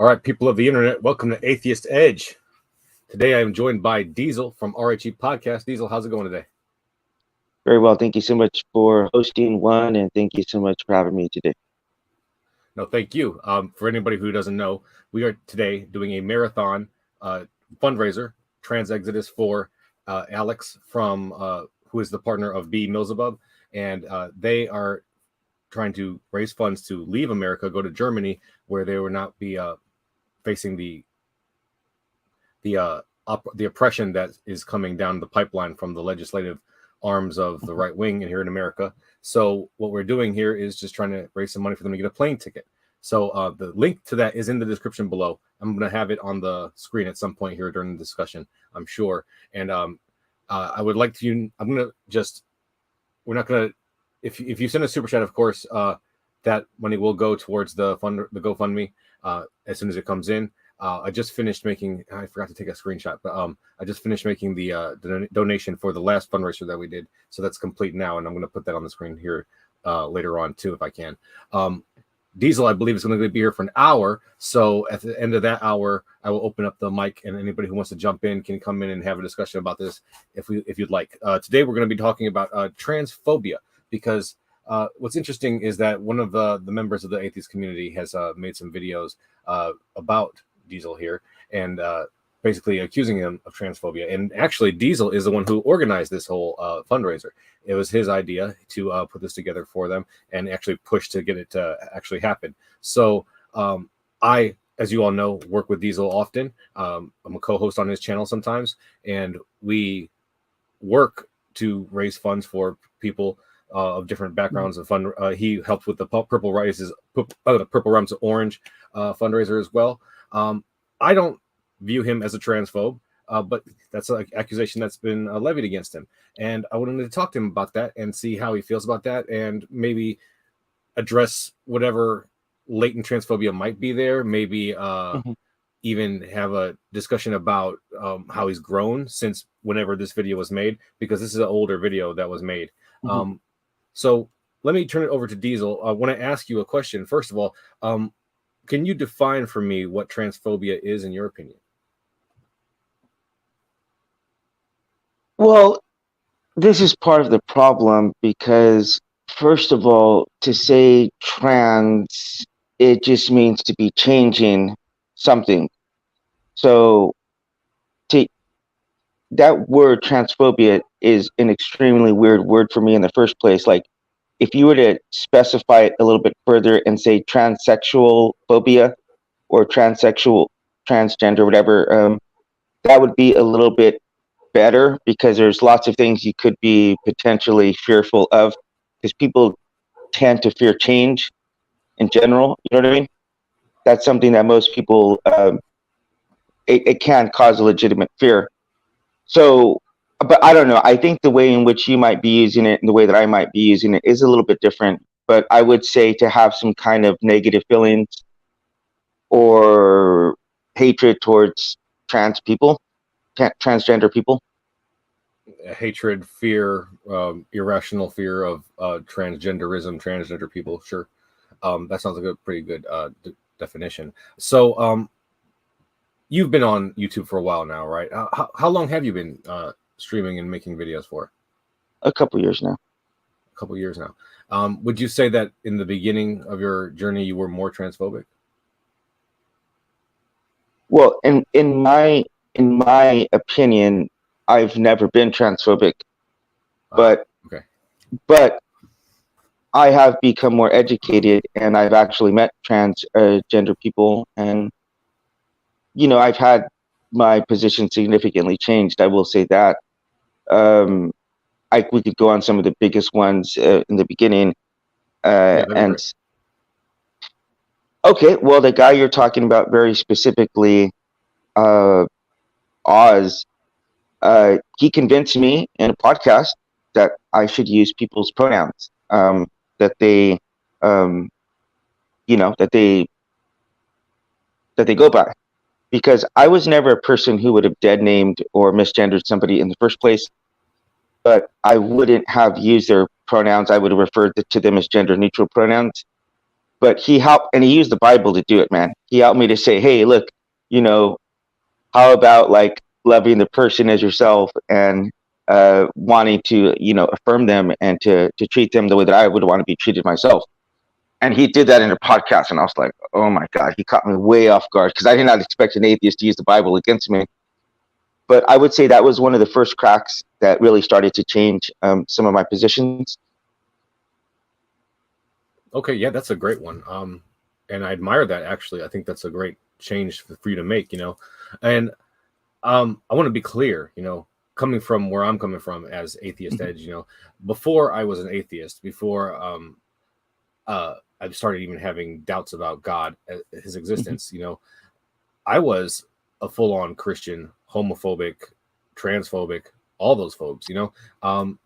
All right, people of the internet, welcome to Atheist Edge. Today I am joined by Diesel from RHE Podcast. Diesel, how's it going today? Very well. Thank you so much for hosting one, and thank you so much for having me today. No, thank you. For anybody who doesn't know, we are today doing a marathon fundraiser, Trans Exodus for Alex from who is the partner of BMillzebub, and they are trying to raise funds to leave America, go to Germany, where they will not be facing the oppression that is coming down the pipeline from the legislative arms of the right wing here in America. So what we're doing here is just trying to raise some money for them to get a plane ticket. So the link to that is in the description below. I'm going to have it on the screen at some point here during the discussion, I'm sure. And I would like to, I'm going to just, we're not going to, if you send a super chat, of course, that money will go towards the GoFundMe as soon as it comes in. I just finished making, I forgot to take a screenshot, but I just finished making the donation for the last fundraiser that we did. So that's complete now. And I'm going to put that on the screen here later on too, if I can. Diesel, I believe, is going to be here for an hour. So at the end of that hour, I will open up the mic, and anybody who wants to jump in can come in and have a discussion about this if you'd like. Today, we're going to be talking about transphobia, because what's interesting is that one of the members of the atheist community has made some videos about Diesel here, and basically accusing him of transphobia. And actually, Diesel is the one who organized this whole fundraiser. It was his idea to put this together for them and actually push to get it to actually happen. So I, as you all know, work with Diesel often. I'm a co-host on his channel sometimes, and we work to raise funds for people of different backgrounds and fun. He helped with the PurpleRhymesWithOrange fundraiser as well. I don't view him as a transphobe, but that's an accusation that's been levied against him. And I wanted to talk to him about that and see how he feels about that, and maybe address whatever latent transphobia might be there. Maybe even have a discussion about how he's grown since whenever this video was made, because this is an older video that was made. So let me turn it over to Diesel. I want to ask you a question. First of all, can you define for me what transphobia is in your opinion? Well, this is part of the problem because, first of all, to say trans, it just means to be changing something. So that word transphobia is an extremely weird word for me in the first place. Like, if you were to specify it a little bit further and say transsexual phobia or transsexual, transgender, whatever, that would be a little bit better, because there's lots of things you could be potentially fearful of, because people tend to fear change in general. You know what I mean? That's something that most people, it can cause a legitimate fear. So, but I don't know. I think the way in which you might be using it and the way that I might be using it is a little bit different. But I would say to have some kind of negative feelings or hatred towards trans people, transgender people. Hatred, fear, irrational fear of transgenderism, transgender people. Sure. That sounds like a pretty good definition. So you've been on YouTube for a while now, right? How long have you been streaming and making videos for? A couple years now. A couple years now. Would you say that in the beginning of your journey you were more transphobic? Well, in my opinion, I've never been transphobic, but I have become more educated, and I've actually met transgender people, and I've had my position significantly changed. I will say that. We could go on some of the biggest ones in the beginning, and okay, well, the guy you're talking about very specifically, Oz, he convinced me in a podcast that I should use people's pronouns, that they, that they go by, because I was never a person who would have dead named or misgendered somebody in the first place, but I wouldn't have used their pronouns. I would have referred to them as gender neutral pronouns. but he helped, and he used the Bible to do it, man. He helped me to say, hey, look, you know, how about like loving the person as yourself, and wanting to, you know, affirm them and to treat them the way that I would want to be treated myself. And he did that in a podcast, and I was like, oh my God, he caught me way off guard, because I did not expect an atheist to use the Bible against me. But I would say that was one of the first cracks that really started to change some of my positions. Okay, yeah, that's a great one. And I admire that, actually. I think that's a great change for you to make, you know. And I want to be clear, you know, coming from where I'm coming from as Atheist Edge, you know, before I was an atheist, before I started even having doubts about God, his existence, you know, I was a full-on Christian, homophobic, transphobic, all those phobes, you know,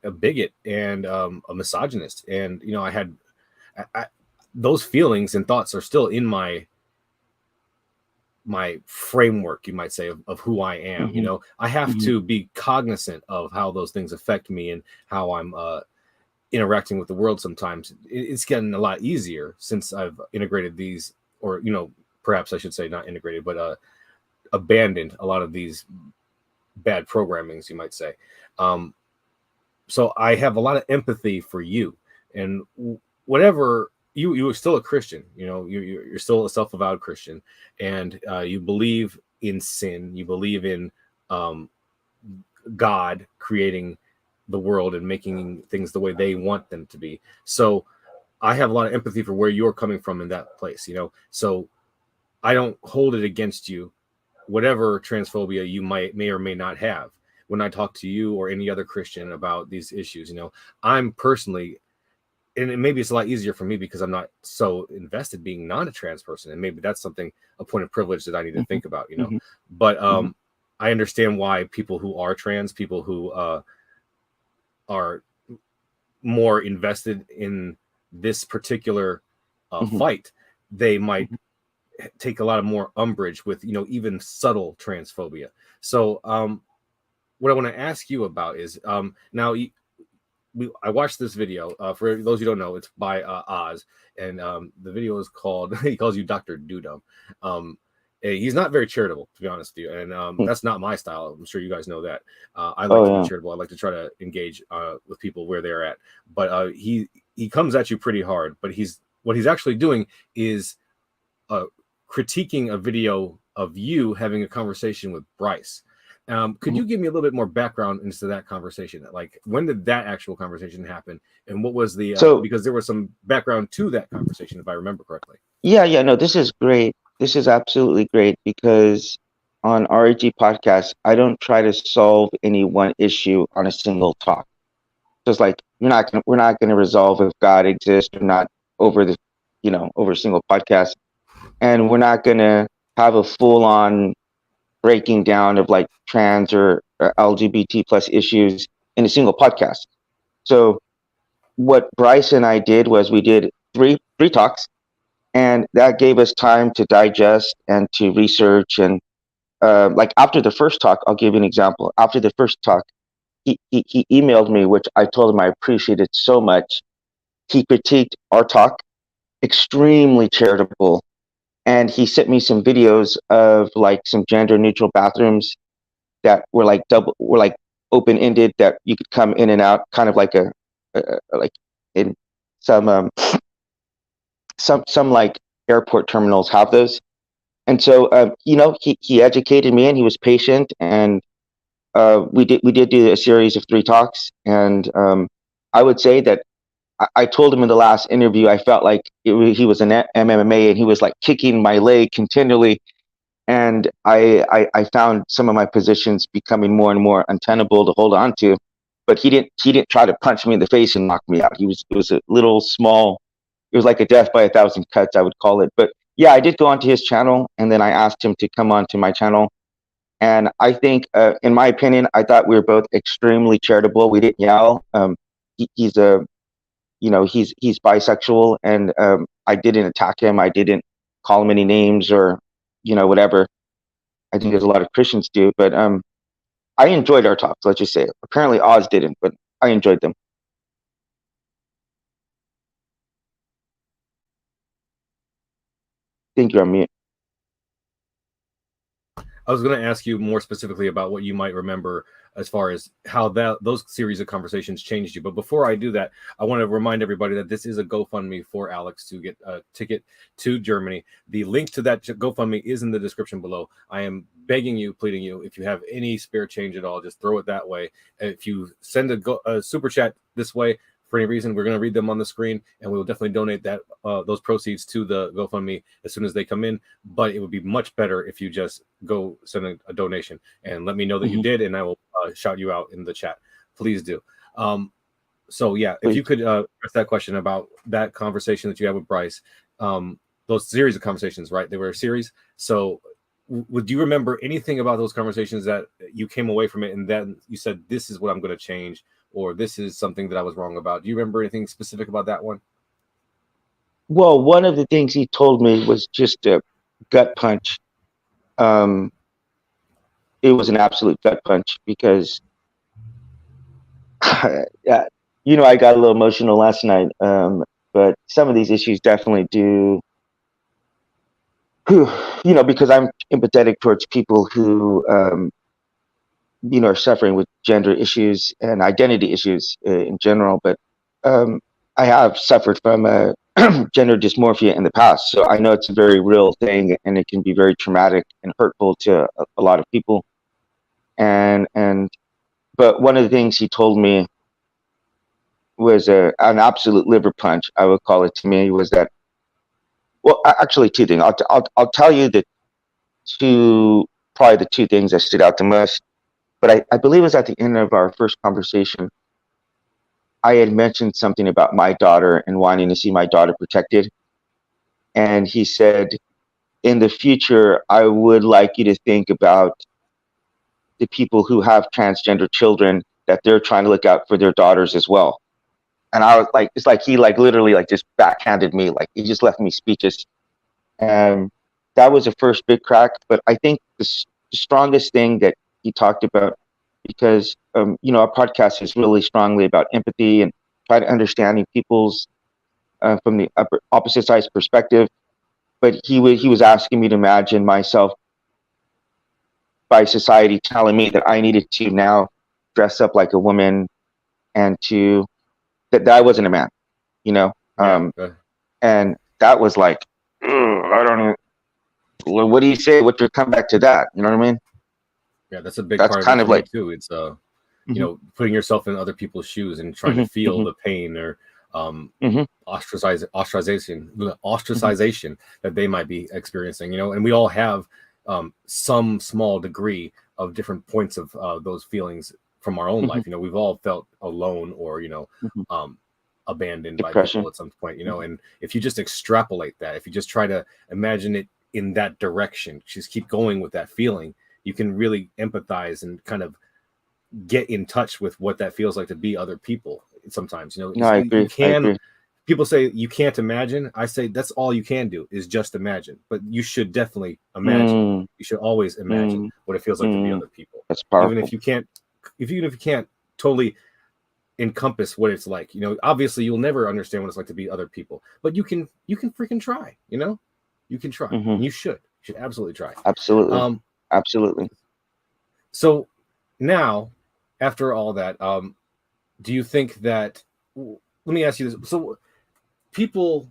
a bigot and a misogynist. And, you know, I had those feelings and thoughts are still in my framework, you might say, of who I am. You know, I have to be cognizant of how those things affect me and how I'm interacting with the world. Sometimes it's getting a lot easier since I've integrated these, or, you know, perhaps I should say not integrated, but abandoned a lot of these bad programmings, you might say. So I have a lot of empathy for you, and whatever you are still a Christian, you know, you're still a self-avowed Christian, and you believe in sin, you believe in God creating the world and making things the way they want them to be. So I have a lot of empathy for where you're coming from in that place, you know. So I don't hold it against you, whatever transphobia you may or may not have. When I talk to you or any other Christian about these issues, you know, I'm personally, and maybe it's a lot easier for me because I'm not so invested being not a trans person, and maybe that's something, a point of privilege that I need to think about, you know. But I understand why people who are trans, people who are more invested in this particular fight, they might take a lot of more umbrage with, you know, even subtle transphobia. So what I want to ask you about is now I watched this video. For those who don't know, it's by Oz, and the video is called he calls you Dr. Dudum. He's not very charitable, to be honest with you, and that's not my style. I'm sure you guys know that. I like to be charitable. I like to try to engage with people where they're at. But he comes at you pretty hard. But what he's actually doing is critiquing a video of you having a conversation with Bryce. Could you give me a little bit more background into that conversation? Like, when did that actual conversation happen, and what was the because there was some background to that conversation, if I remember correctly. Yeah, no, this is great. This is absolutely great, because on REG podcast, I don't try to solve any one issue on a single talk. Just like we're not gonna resolve if God exists or not over a single podcast, and we're not gonna have a full on breaking down of like trans or LGBT plus issues in a single podcast. So what Bryce and I did was we did three talks, and that gave us time to digest and to research. And like after the first talk, I'll give you an example. After the first talk, he emailed me, which I told him I appreciated so much. He critiqued our talk, extremely charitable, and he sent me some videos of like some gender neutral bathrooms that were like open ended, that you could come in and out, kind of like like in some like airport terminals have those. And so you know, he educated me, and he was patient, and we did do a series of 3 talks. And I would say that I told him in the last interview, I felt like he was an MMA, and he was like kicking my leg continually. And I found some of my positions becoming more and more untenable to hold on to. But he didn't try to punch me in the face and knock me out. It was a little small. It was like a death by a thousand cuts, I would call it. But yeah, I did go onto his channel, and then I asked him to come onto my channel. And I think, in my opinion, I thought we were both extremely charitable. We didn't yell. He's bisexual, and I didn't attack him. I didn't call him any names or, whatever. I think there's a lot of Christians do, but I enjoyed our talks. Let's just say, apparently Oz didn't, but I enjoyed them. think you're on mute. I was going to ask you more specifically about what you might remember as far as how those series of conversations changed you. But before I do that, I want to remind everybody that this is a GoFundMe for Alex to get a ticket to Germany. The link to that GoFundMe is in the description below. I am begging you, pleading you, if you have any spare change at all, just throw it that way. If you send a super chat this way, for any reason, we're going to read them on the screen, and we will definitely donate that those proceeds to the GoFundMe as soon as they come in. But it would be much better if you just go send a donation and let me know that you did, and I will shout you out in the chat. Please do. So yeah, if you could ask that question about that conversation that you had with Bryce, those series of conversations, right? They were a series. So would you remember anything about those conversations that you came away from it and then you said, this is what I'm going to change, or this is something that I was wrong about? Do you remember anything specific about that one? Well, one of the things he told me was just a gut punch. It was an absolute gut punch because, yeah, you know, I got a little emotional last night. But some of these issues definitely do, you know, because I'm empathetic towards people who, you know, are suffering with gender issues and identity issues in general. But I have suffered from gender dysmorphia in the past, so I know it's a very real thing, and it can be very traumatic and hurtful to a lot of people. But one of the things he told me was an absolute liver punch, I would call it to me, was that, well, actually two things. I'll tell you probably the two things that stood out the most. But I believe it was at the end of our first conversation, I had mentioned something about my daughter and wanting to see my daughter protected. And he said, in the future, I would like you to think about the people who have transgender children, that they're trying to look out for their daughters as well. And I was like, it's like he like literally like just backhanded me, like he just left me speechless. And that was the first big crack. But I think the strongest thing that he talked about, because you know, our podcast is really strongly about empathy and try to understanding people's from the opposite side's perspective. But he was asking me to imagine myself by society telling me that I needed to now dress up like a woman, and that I wasn't a man, you know. And that was like, I don't know. What do you say? What's your comeback to that? You know what I mean? Yeah, that's a big That's part kind of of it like, too. It's you know, putting yourself in other people's shoes and trying to feel the pain or ostracization that they might be experiencing, you know. And we all have some small degree of different points of those feelings from our own life. You know, we've all felt alone or, you know, abandoned depression by people at some point, you know. And if you just extrapolate that, if you just try to imagine it in that direction, just keep going with that feeling, you can really empathize and kind of get in touch with what that feels like to be other people. Sometimes, you know, No, I agree. you can. People say you can't imagine. I say that's all you can do is just imagine. But you should definitely imagine. You should always imagine what it feels like to be other people. That's powerful. Even if you can't totally encompass what it's like, you know. Obviously, you'll never understand what it's like to be other people, but you can freaking try. You know, you can try. And you should absolutely try. Absolutely. Absolutely. So now, after all that, do you think that? Let me ask you this. So people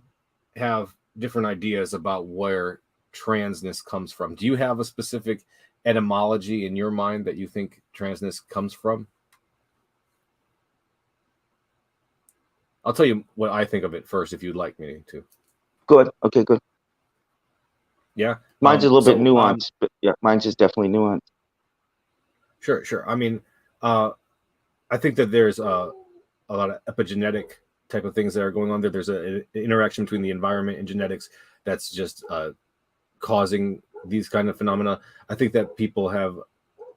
have different ideas about where transness comes from. Do you have a specific etymology in your mind that you think transness comes from? I'll tell you what I think of it first, if you'd like me to. Good. Okay, good. Yeah. Mine's a little bit nuanced, but yeah, mine's is definitely nuanced. Sure. I mean, I think that there's a lot of epigenetic type of things that are going on there. There's an interaction between the environment and genetics that's just causing these kind of phenomena. I think that people have,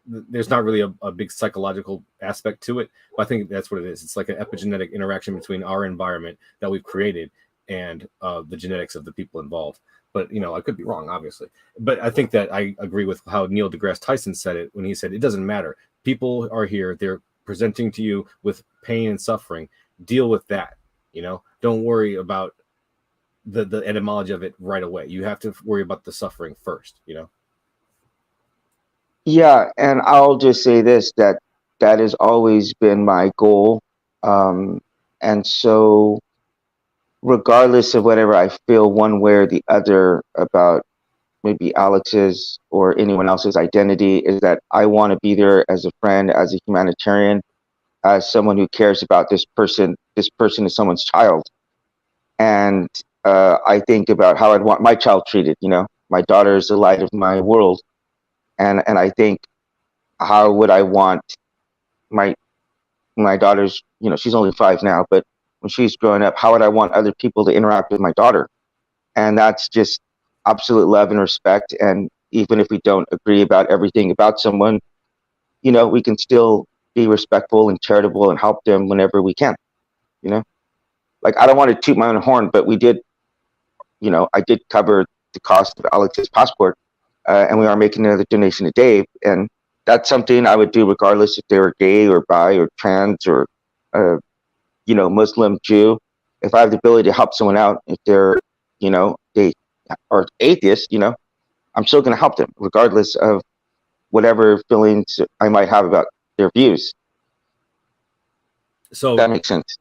there's not really a big psychological aspect to it, but I think that's what it is. It's like an epigenetic interaction between our environment that we've created and the genetics of the people involved. But, you know, I could be wrong, obviously. But I think that I agree with how Neil deGrasse Tyson said it when he said, it doesn't matter. People are here. They're presenting to you with pain and suffering. Deal with that. You know, don't worry about the etymology of it right away. You have to worry about the suffering first, you know? Yeah, and I'll just say this, that that has always been my goal. And so regardless of whatever I feel one way or the other about maybe Alex's or anyone else's identity, is that I want to be there as a friend, as a humanitarian, as someone who cares about this person. This person is someone's child. And I think about how I'd want my child treated. You know, my daughter is the light of my world. And I think, how would I want my daughter's, you know, she's only 5 now, but when she's growing up, how would I want other people to interact with my daughter? And that's just absolute love and respect. And even if we don't agree about everything about someone, you know, we can still be respectful and charitable and help them whenever we can. You know, like, I don't want to toot my own horn, but we did, you know, I did cover the cost of Alex's passport, and we are making another donation to Dave. And that's something I would do regardless if they were gay or bi or trans or, you know, Muslim, Jew. If I have the ability to help someone out, if they're, you know, they are atheist, you know, I'm still going to help them regardless of whatever feelings I might have about their views. So that makes sense.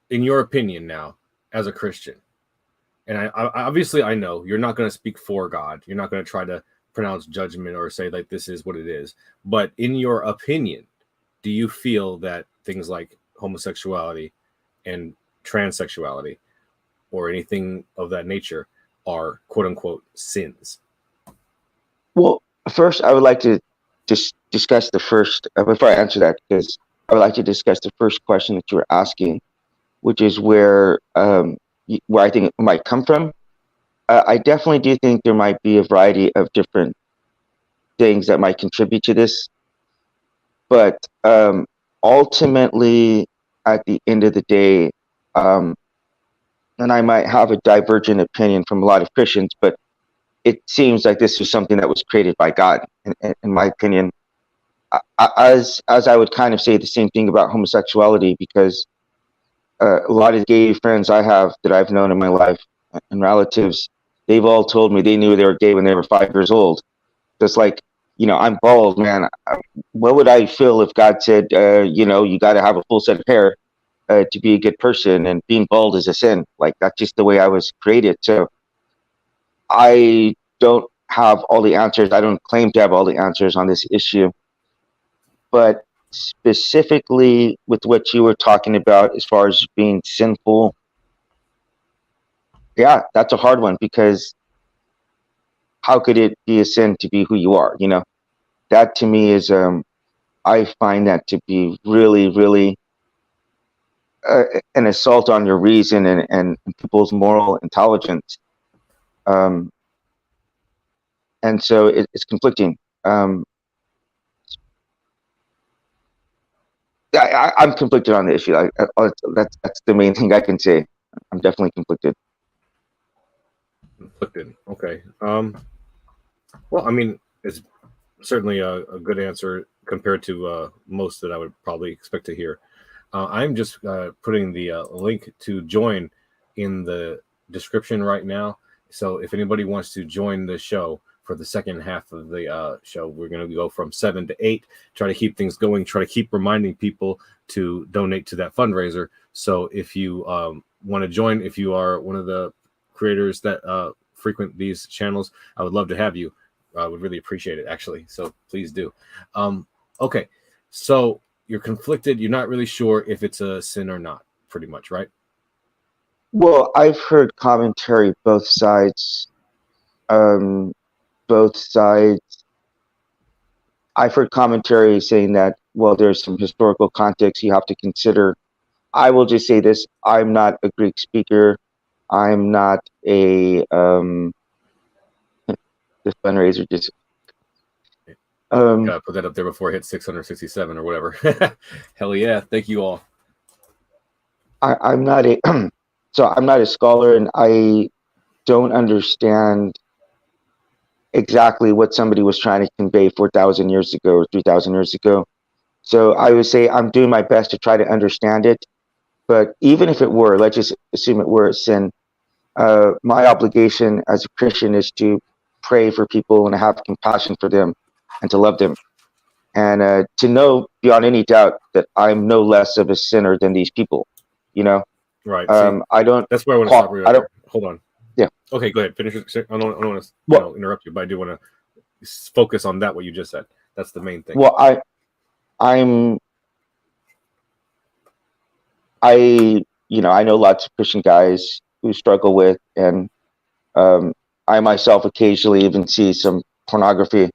In your opinion now, as a Christian, and I obviously I know you're not going to speak for God. You're not going to try to pronounce judgment or say like this is what it is. But in your opinion, do you feel that things like homosexuality and transsexuality or anything of that nature are quote unquote sins? Well, first I would like to just discuss the first, before I answer that, because I would like to discuss the first question that you were asking, which is where I think it might come from. I definitely do think there might be a variety of different things that might contribute to this, but ultimately, at the end of the day, and I might have a divergent opinion from a lot of Christians, but it seems like this was something that was created by God, in my opinion. As I would kind of say the same thing about homosexuality, because a lot of gay friends I have that I've known in my life and relatives, they've all told me they knew they were gay when they were 5 years old. Just like, you know, I'm bald, man. What would I feel if God said, you know, you got to have a full set of hair to be a good person, and being bald is a sin? Like, that's just the way I was created. So I don't have all the answers. I don't claim to have all the answers on this issue. But specifically with what you were talking about as far as being sinful, yeah, that's a hard one, because how could it be a sin to be who you are? You know, that to me is, I find that to be really, really an assault on your reason and people's moral intelligence. And so it's conflicting. I'm conflicted on the issue. That's the main thing I can say. I'm definitely conflicted. Conflicted. Okay. Well, I mean, it's certainly a good answer compared to most that I would probably expect to hear. I'm just putting the link to join in the description right now. So if anybody wants to join the show for the second half of the show, we're going to go from 7 to 8, try to keep things going, try to keep reminding people to donate to that fundraiser. So if you want to join, if you are one of the creators that frequent these channels, I would love to have you. I would really appreciate it, actually. So please do. Okay. So you're conflicted. You're not really sure if it's a sin or not, pretty much, right? Well, I've heard commentary both sides. Both sides. I've heard commentary saying that, well, there's some historical context you have to consider. I will just say this: I'm not a Greek speaker. I'm not a the fundraiser just. Gotta put that up there before I hit 667 or whatever. Hell yeah! Thank you all. I'm not a so I'm not a scholar, and I don't understand exactly what somebody was trying to convey 4,000 years ago or 3,000 years ago. So I would say I'm doing my best to try to understand it. But even if it were, let's just assume it were a sin, my obligation as a Christian is to pray for people and have compassion for them and to love them. And to know beyond any doubt that I'm no less of a sinner than these people, you know. Right. See, I don't. that's where I want to stop you right I don't. there. Hold on. Yeah. Okay, go ahead. Finish. I don't want to Well, interrupt you, but I do want to focus on that what you just said. That's the main thing. well, I know lots of Christian guys who struggle with, and I myself occasionally even see some pornography.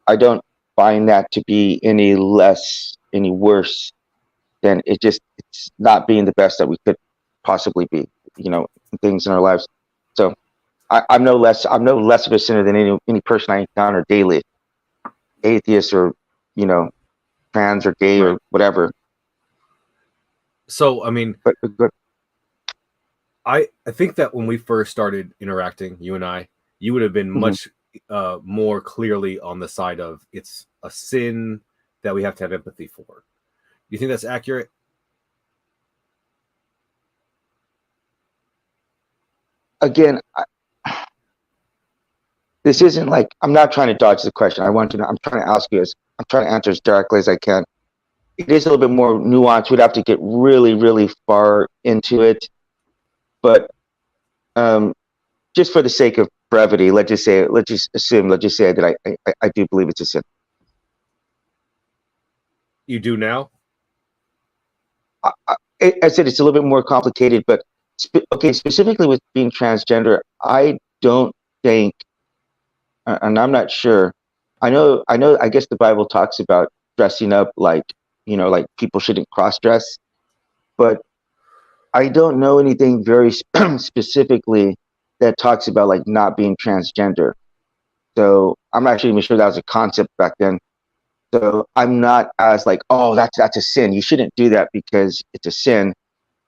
I don't find that to be any worse than it's not being the best that we could possibly be, things in our lives. So I'm no less of a sinner than any person I encounter daily, atheist or, trans or gay or whatever. So, I mean, but I think that when we first started interacting, you and I, you would have been much more clearly on the side of it's a sin that we have to have empathy for. Do you think that's accurate? Again, this isn't like, I'm not trying to dodge the question. I'm trying to ask you I'm trying to answer as directly as I can. It is a little bit more nuanced. We'd have to get really, really far into it. But just for the sake of brevity, let's just say that I do believe it's a sin. You do now? I said it's a little bit more complicated, but specifically with being transgender, I don't think, and I'm not sure. I guess the Bible talks about dressing up like people shouldn't cross-dress, but I don't know anything very specifically that talks about like not being transgender. So I'm not even sure that was a concept back then. So I'm not as like, oh, that's a sin. You shouldn't do that because it's a sin.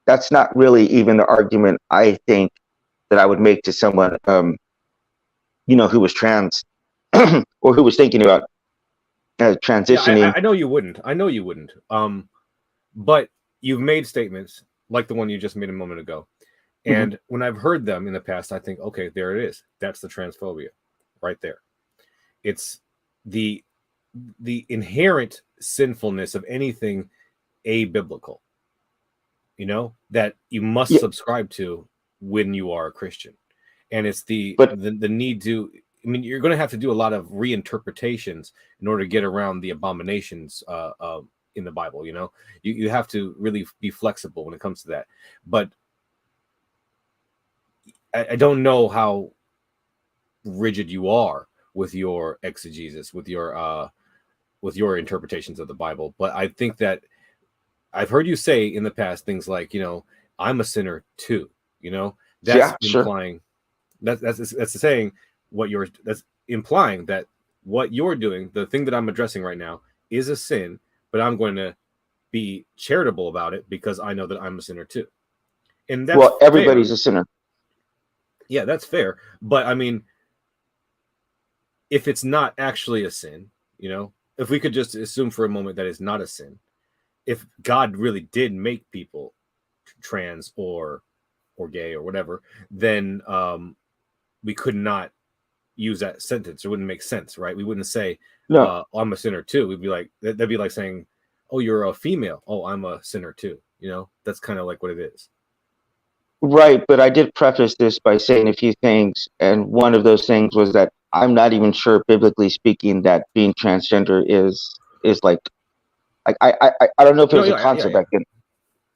That's not really even the argument I think that I would make to someone, who was trans or who was thinking about transitioning. Yeah, I know you wouldn't. But you've made statements like the one you just made a moment ago. And when I've heard them in the past, I think, okay, there it is. That's the transphobia right there. It's the inherent sinfulness of anything abiblical, that you must subscribe to when you are a Christian. And it's the need to, I mean, you're going to have to do a lot of reinterpretations in order to get around the abominations in the Bible. You have to really be flexible when it comes to that. But I don't know how rigid you are with your exegesis, with your interpretations of the Bible. But I think that I've heard you say in the past things like, I'm a sinner too. That's implying that's saying that's implying that what you're doing, the thing that I'm addressing right now, is a sin, but I'm going to be charitable about it because I know that I'm a sinner too. And that's everybody's a sinner. Yeah, that's fair. But I mean, if it's not actually a sin, if we could just assume for a moment that it's not a sin, if God really did make people trans or gay or whatever, then we could not use that sentence. It wouldn't make sense, right? We wouldn't say, no, I'm a sinner too. We'd be like, that'd be like saying, oh, you're a female. Oh, I'm a sinner too. That's kind of like what it is. Right, but I did preface this by saying a few things, and one of those things was that I'm not even sure, biblically speaking, that being transgender is like I don't know if it was a concept back then.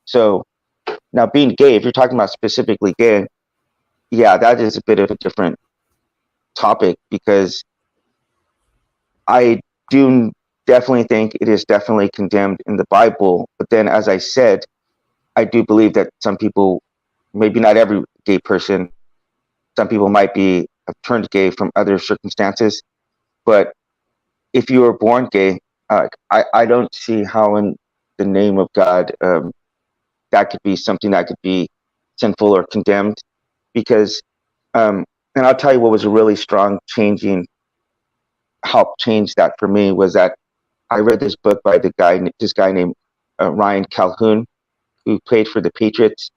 So now being gay, if you're talking about specifically gay, yeah, that is a bit of a different topic because I do definitely think it is definitely condemned in the Bible. But then, as I said, I do believe that some people, maybe not every gay person, some people might be turned gay from other circumstances. But if you were born gay, I don't see how in the name of God that could be something that could be sinful or condemned. Because, and I'll tell you what was a really strong help change that for me was that I read this book by this guy named Ryan Calhoun, who played for the Patriots.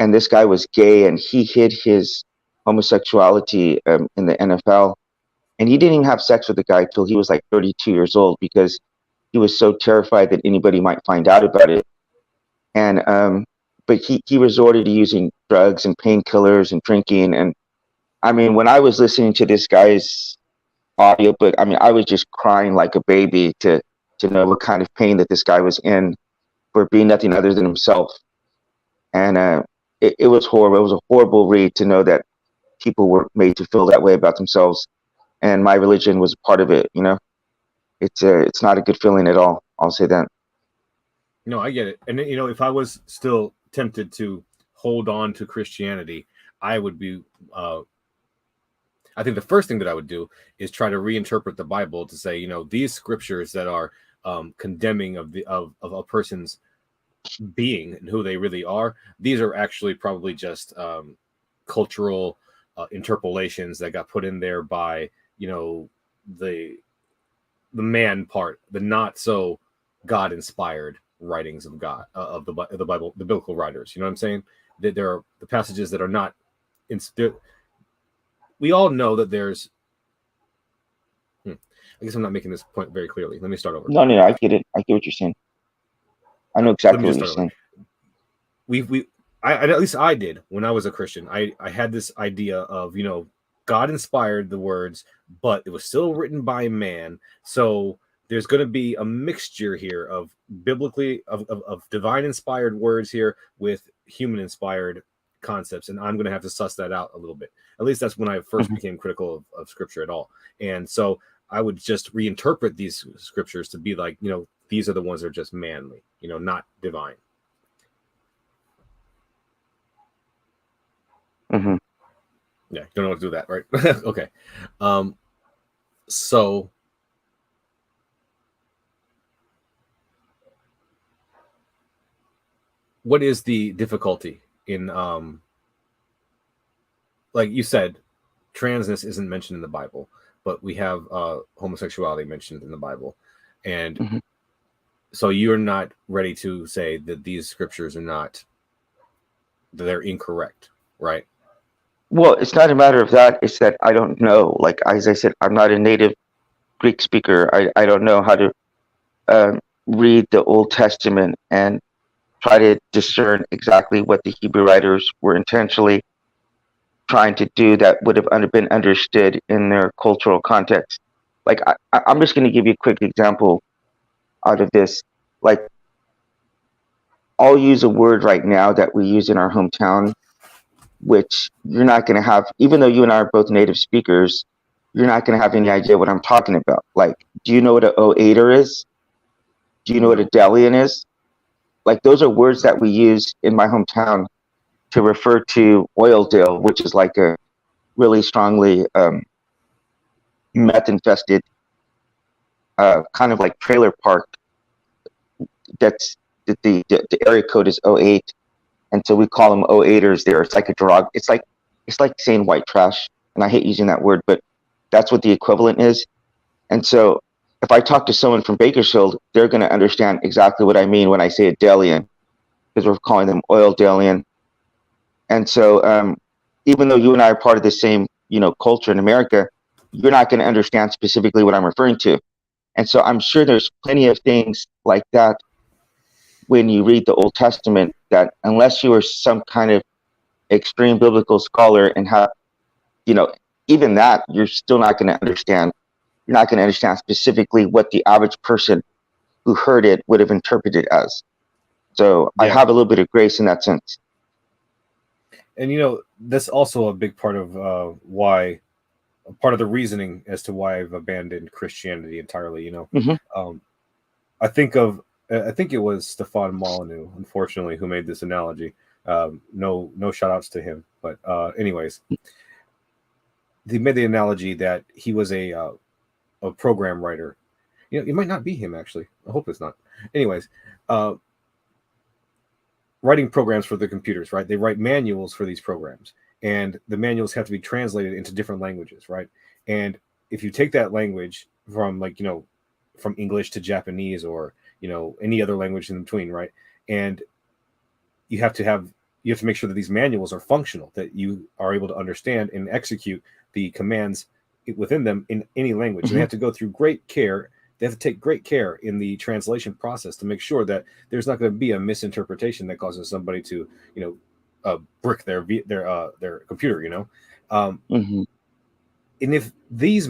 and this guy was gay, and he hid his homosexuality in the NFL, and he didn't even have sex with the guy till he was like 32 years old because he was so terrified that anybody might find out about it. And but he resorted to using drugs and painkillers and drinking. And I mean, when I was listening to this guy's audiobook, I mean, I was just crying like a baby to know what kind of pain that this guy was in for being nothing other than himself. And it was horrible. It was a horrible read to know that people were made to feel that way about themselves, and my religion was a part of it. You know, it's not a good feeling at all. I'll say that. No, I get it. And you know, if I was still tempted to hold on to Christianity, I would be. I think the first thing that I would do is try to reinterpret the Bible to say, you know, these scriptures that are condemning of a person's being and who they really are, these are actually probably just cultural interpolations that got put in there by, you know, the man part, the not so God inspired writings of God of the Bible, the biblical writers. You know what I'm saying? That there are the passages that are not. We all know that there's. I guess I'm not making this point very clearly. Let me start over. No, I get it. I get what you're saying. I know exactly what you're saying. At least I did when I was a Christian. I had this idea of, you know, God inspired the words, but it was still written by man. So there's going to be a mixture here of biblically of divine inspired words here with human inspired concepts, and I'm going to have to suss that out a little bit. At least that's when I first became critical of scripture at all. And so I would just reinterpret these scriptures to be like, you know, these are the ones that are just manly, you know, not divine. Mm-hmm. Yeah, don't know what to do with that, right? Okay. So what is the difficulty in like you said, transness isn't mentioned in the Bible, but we have homosexuality mentioned in the Bible. And so you're not ready to say that these scriptures are not, that they're incorrect, right? Well, it's not a matter of that. It's that I don't know. Like, as I said, I'm not a native Greek speaker. I don't know how to read the Old Testament and try to discern exactly what the Hebrew writers were intentionally trying to do that would have been understood in their cultural context. Like, I'm just going to give you a quick example out of this. Like, I'll use a word right now that we use in our hometown, which you're not going to have, even though you and I are both native speakers, you're not going to have any idea what I'm talking about. Like, do you know what an O-8er is? Do you know what a delian is? Like, those are words that we use in my hometown to refer to Oildale, which is like a really strongly meth-infested kind of like trailer park. That's the area code is 08, and so we call them 08ers there. It's like a drug. It's like saying white trash, and I hate using that word, but that's what the equivalent is. And so if I talk to someone from Bakersfield, they're going to understand exactly what I mean when I say a delian, because we're calling them oil delian. And so even though you and I are part of the same, you know, culture in America, you're not going to understand specifically what I'm referring to. And so I'm sure there's plenty of things like that when you read the Old Testament that unless you are some kind of extreme biblical scholar and have, you know, even that, you're still not going to understand. You're not going to understand specifically what the average person who heard it would have interpreted as. So yeah. I have a little bit of grace in that sense. And, you know, that's also a big part of part of the reasoning as to why I've abandoned Christianity entirely, you know. I think it was Stefan Molyneux, unfortunately, who made this analogy. No shout outs to him. But anyways, he made the analogy that he was a program writer. You know, it might not be him, actually. I hope it's not. Anyways, writing programs for the computers, right? They write manuals for these programs, and the manuals have to be translated into different languages, right? And if you take that language from, like, you know, from English to Japanese or, you know, any other language in between, right? And you have to have you have to make sure that these manuals are functional, that you are able to understand and execute the commands within them in any language. And they have to go through great care. They have to take great care in the translation process to make sure that there's not going to be a misinterpretation that causes somebody to, brick their computer. And if these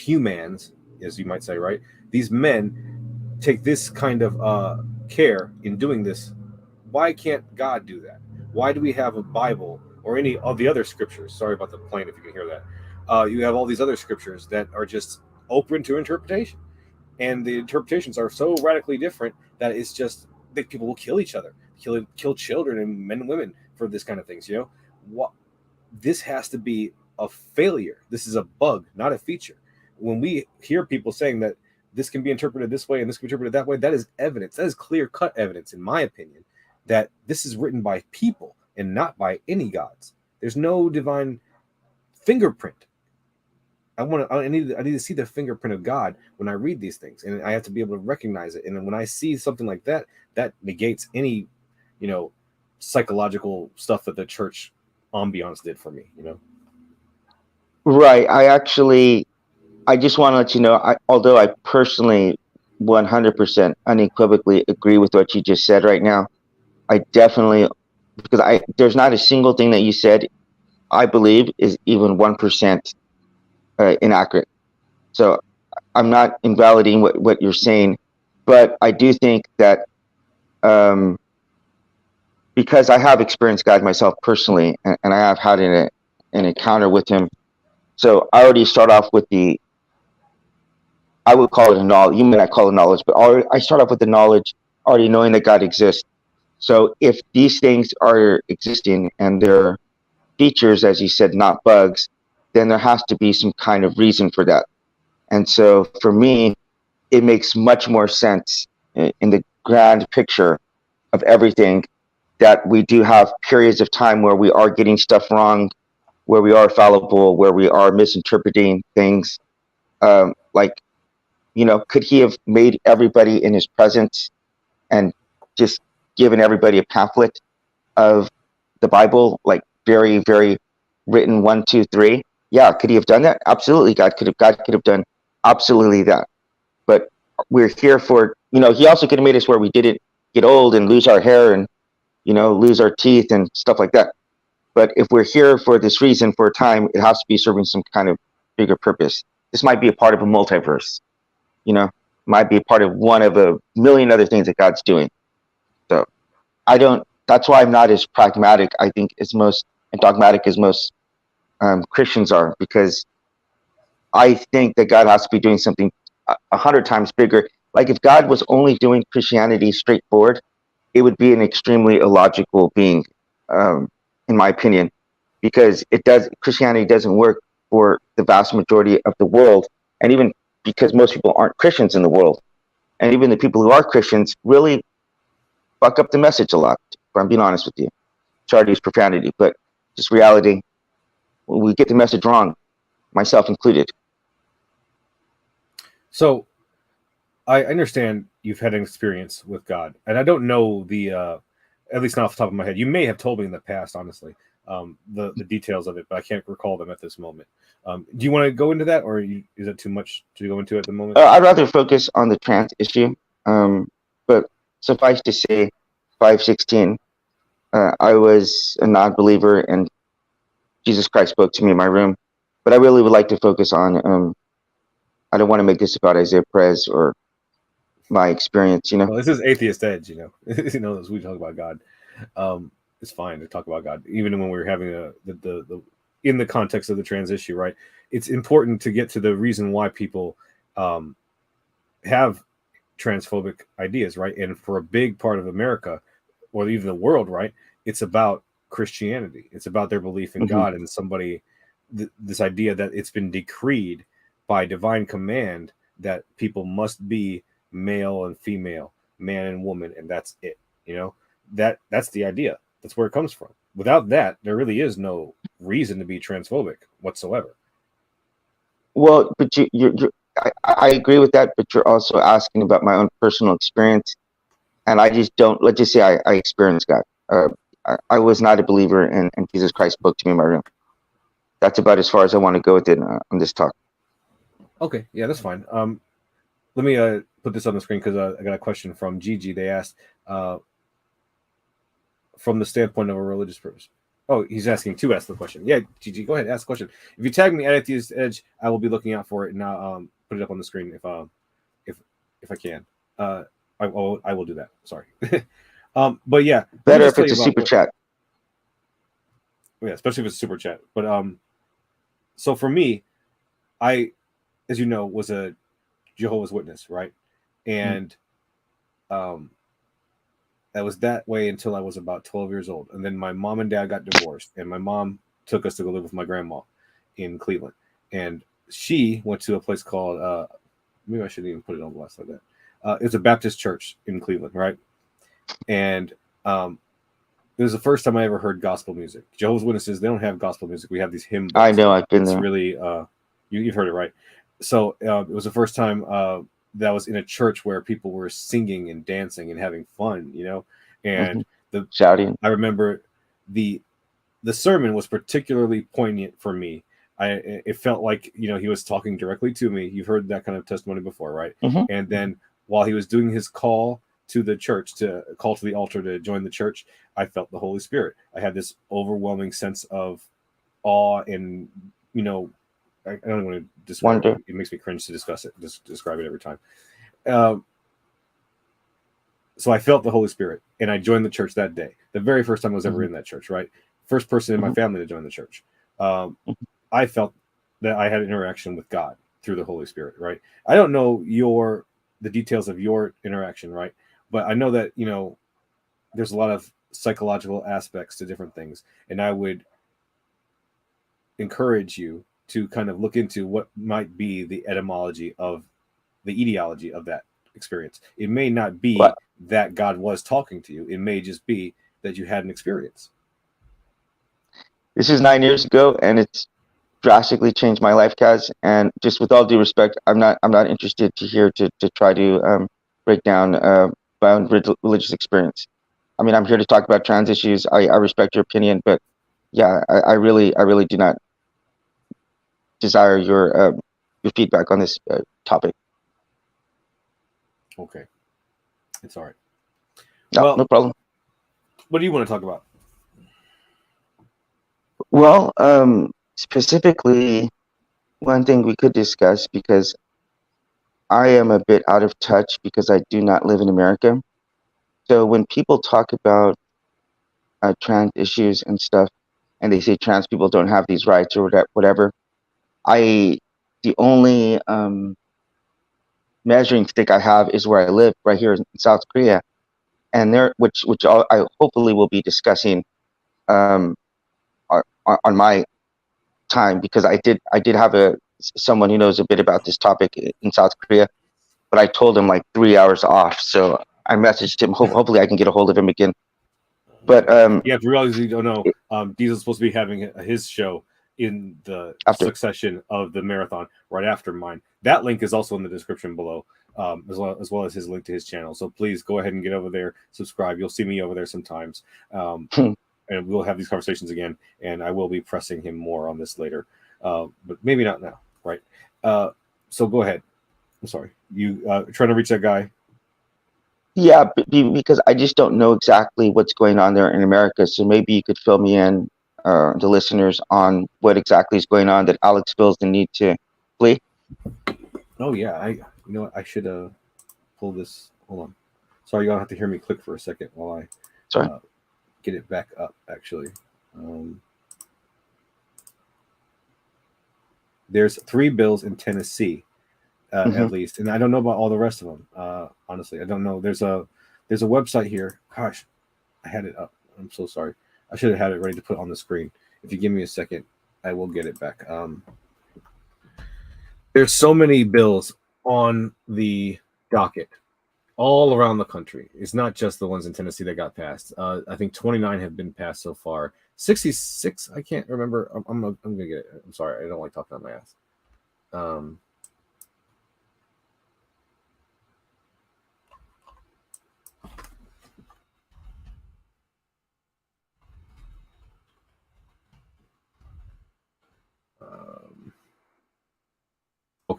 humans, as you might say, right, these men take this kind of care in doing this, why can't God do that? Why do we have a Bible or any of the other scriptures? Sorry about the plane, if you can hear that. You have all these other scriptures that are just open to interpretation, and the interpretations are so radically different that it's just that people will kill each other, kill children and men and women for this kind of things. What this has to be a failure. This is a bug, not a feature. When we hear people saying that this can be interpreted this way and this can be interpreted that way, that is evidence. That is clear-cut evidence, in my opinion, that this is written by people and not by any gods. There's no divine fingerprint. I need to see the fingerprint of God when I read these things, and I have to be able to recognize it. And then when I see something like that, that negates any, psychological stuff that the church ambiance did for me. Right. I just want to let you know, although I personally 100% unequivocally agree with what you just said right now, I definitely, because there's not a single thing that you said I believe is even 1% inaccurate. So I'm not invalidating what you're saying, but I do think that because I have experienced God myself personally, and I have had an encounter with him, so I already start off with I would call it a knowledge. You may not call it knowledge, but I start off with the knowledge, already knowing that God exists. So if these things are existing and they're features, as you said, not bugs, then there has to be some kind of reason for that. And so for me, it makes much more sense in the grand picture of everything that we do have periods of time where we are getting stuff wrong, where we are fallible, where we are misinterpreting things. Could he have made everybody in his presence and just given everybody a pamphlet of the Bible, like very, very written 1, 2, 3? Yeah, could he have done that? Absolutely, God could have done absolutely that. But we're here for, he also could have made us where we didn't get old and lose our hair and, lose our teeth and stuff like that. But if we're here for this reason, for a time, it has to be serving some kind of bigger purpose. This might be a part of a multiverse, might be a part of one of a million other things that God's doing. So that's why I'm not as pragmatic, I think, and dogmatic as most Christians are, because I think that God has to be doing something 100 times bigger. Like if God was only doing Christianity straightforward, it would be an extremely illogical being, in my opinion, because Christianity doesn't work for the vast majority of the world, and even because most people aren't Christians in the world, and even the people who are Christians really fuck up the message a lot, if I'm being honest with you. Sorry to use profanity, but just reality. We get the message wrong, myself included. So I understand you've had an experience with God, and I don't know at least not off the top of my head. You may have told me in the past, honestly, the details of it, but I can't recall them at this moment. Do you want to go into that, or is it too much to go into at the moment? I'd rather focus on the trans issue, but suffice to say, 516, I was a non-believer, and Jesus Christ spoke to me in my room. But I really would like to focus on, I don't want to make this about Isaiah Perez or my experience, Well, this is Atheist Edge, as we talk about God. It's fine to talk about God, even when we're having the in the context of the trans issue, right? It's important to get to the reason why people have transphobic ideas, right? And for a big part of America, or even the world, right, it's about Christianity. It's about their belief in God and this idea that it's been decreed by divine command that people must be male and female, man and woman, and that's it. That's the idea. That's where it comes from. Without that, there really is no reason to be transphobic whatsoever. Well, but I agree with that, but you're also asking about my own personal experience, and I just don't. Let's just say I experienced God. I was not a believer in Jesus Christ spoke to me in my room. That's about as far as I want to go with it on this talk. Okay, yeah, that's fine. Let me put this on the screen because I got a question from Gigi. They asked, from the standpoint of a religious person. Oh, he's asking to ask the question. Yeah, Gigi, go ahead, ask the question. If you tag me at Atheist Edge, I will be looking out for it and I'll put it up on the screen if I can. I will do that. Sorry. But yeah, Better if it's a super chat. Yeah, especially if it's a super chat. But so for me, I, as you know, was a Jehovah's Witness, right? And I was that way until I was about 12 years old. And then my mom and dad got divorced, and my mom took us to go live with my grandma in Cleveland. And she went to a place called, maybe I shouldn't even put it on blast like that. It was a Baptist church in Cleveland, right? And it was the first time I ever heard gospel music. Jehovah's Witnesses, they don't have gospel music. We have these hymn books. I know, I've been there. It's really, you've heard it, right? So it was the first time that I was in a church where people were singing and dancing and having fun, you know, and the shouting. I remember the sermon was particularly poignant for me. It felt like, you know, he was talking directly to me. You've heard that kind of testimony before, right? And then while he was doing his call to the church, to call to the altar to join the church, I felt the Holy Spirit. I had this overwhelming sense of awe and, you know, I don't want to describe it. It makes me cringe to discuss it, just describe it every time. So I felt the Holy Spirit, and I joined the church that day. The very first time I was ever in that church, right? First person in my family to join the church. I felt that I had an interaction with God through the Holy Spirit, right? I don't know the details of your interaction, right? But I know that, you know, there's a lot of psychological aspects to different things, and I would encourage you to kind of look into what might be the etymology of the etiology of that experience. It may not be that God was talking to you. It may just be that you had an experience. This is 9 years ago, and it's drastically changed my life, Kaz. And just with all due respect, I'm not interested to try to break down my own religious experience. I mean, I'm here to talk about trans issues. I respect your opinion, but yeah, I really do not desire your feedback on this topic. Okay, it's all right. No, well, no problem. What do you want to talk about? Well, specifically, one thing we could discuss, because I am a bit out of touch because I do not live in America. So when people talk about trans issues and stuff, and they say trans people don't have these rights or whatever, the only measuring stick I have is where I live, right here in South Korea, and there, which I hopefully will be discussing on my time, because I did have someone who knows a bit about this topic in South Korea, but I told him like 3 hours off, so I messaged him. Hopefully I can get a hold of him again. But yeah, for real, you don't know, Diesel's supposed to be having his show in the succession of the marathon right after mine. That link is also in the description below, as well as his link to his channel. So please go ahead and get over there, subscribe. You'll see me over there sometimes, and we'll have these conversations again. And I will be pressing him more on this later, but maybe not now, right? So go ahead. I'm sorry, you trying to reach that guy? Yeah, because I just don't know exactly what's going on there in America. So maybe you could fill me in, the listeners, on what exactly is going on that Alex feels the need to flee. Oh yeah, you know what? I should pull this. Hold on. Sorry, you're gonna have to hear me click for a second while I get it back up. Actually, there's 3 bills in Tennessee. At least, and I don't know about all the rest of them. Honestly, I don't know. There's a website here. Gosh, I had it up. I'm so sorry. I should have had it ready to put on the screen. If you give me a second, I will get it back. There's so many bills on the docket all around the country. It's not just the ones in Tennessee that got passed. I think 29 have been passed so far. 66, I can't remember. I'm gonna get it. I'm sorry. I don't like talking on my ass.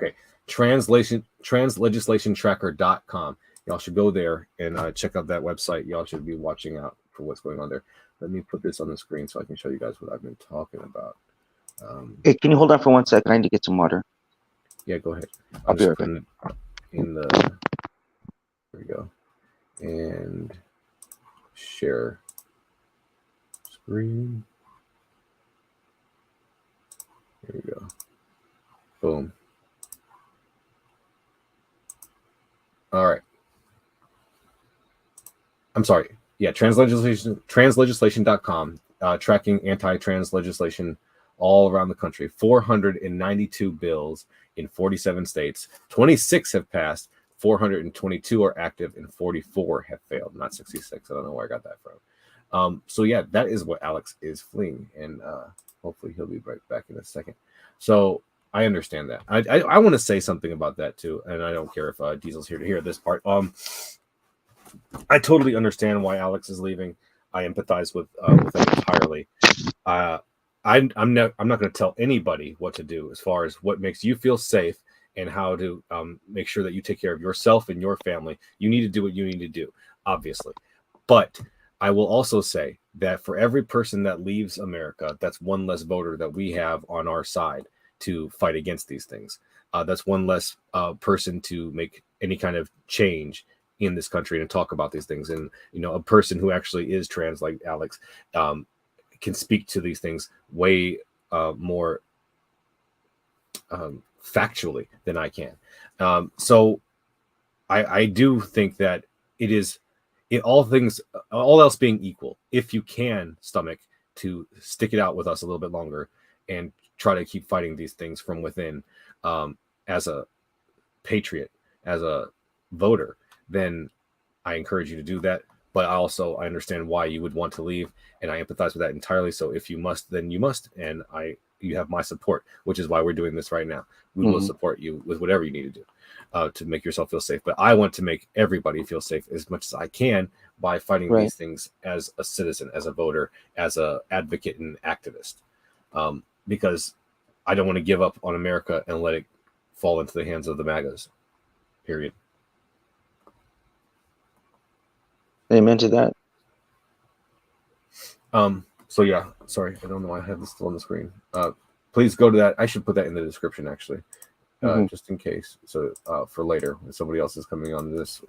Okay. Translegislationtracker.com. Y'all should go there and check out that website. Y'all should be watching out for what's going on there. Let me put this on the screen so I can show you guys what I've been talking about. Hey, can you hold on for 1 second? I need to get some water. Yeah, go ahead. I'll be right back. In the, there we go. And share screen. Here we go. Boom. All right. I'm sorry. Yeah, translegislation.com, tracking anti-trans legislation all around the country. 492 bills in 47 states. 26 have passed. 422 are active, and 44 have failed. Not 66. I don't know where I got that from. So yeah, that is what Alex is fleeing, and hopefully he'll be right back in a second. So I understand that. I want to say something about that too, and I don't care if Diesel's here to hear this part. I totally understand why Alex is leaving. I empathize with him entirely. I'm not going to tell anybody what to do as far as what makes you feel safe and how to make sure that you take care of yourself and your family. You need to do what you need to do, obviously. But I will also say that for every person that leaves America, that's one less voter that we have on our side to fight against these things. That's one less person to make any kind of change in this country and talk about these things. And, you know, a person who actually is trans like Alex can speak to these things way more factually than I can. So I do think that all else being equal, if you can stomach to stick it out with us a little bit longer and try to keep fighting these things from within, as a patriot, as a voter, then I encourage you to do that. But I understand why you would want to leave, and I empathize with that entirely. So if you must, then you must, and you have my support, which is why we're doing this right now. We will support you with whatever you need to do to make yourself feel safe. But I want to make everybody feel safe as much as I can by fighting these things as a citizen, as a voter, as a advocate and activist, because I don't want to give up on America and let it fall into the hands of the MAGAs. Period. Amen to that. So yeah, sorry, I don't know why I have this still on the screen. Please go to that. I should put that in the description actually, just in case. So for later, when somebody else is coming on this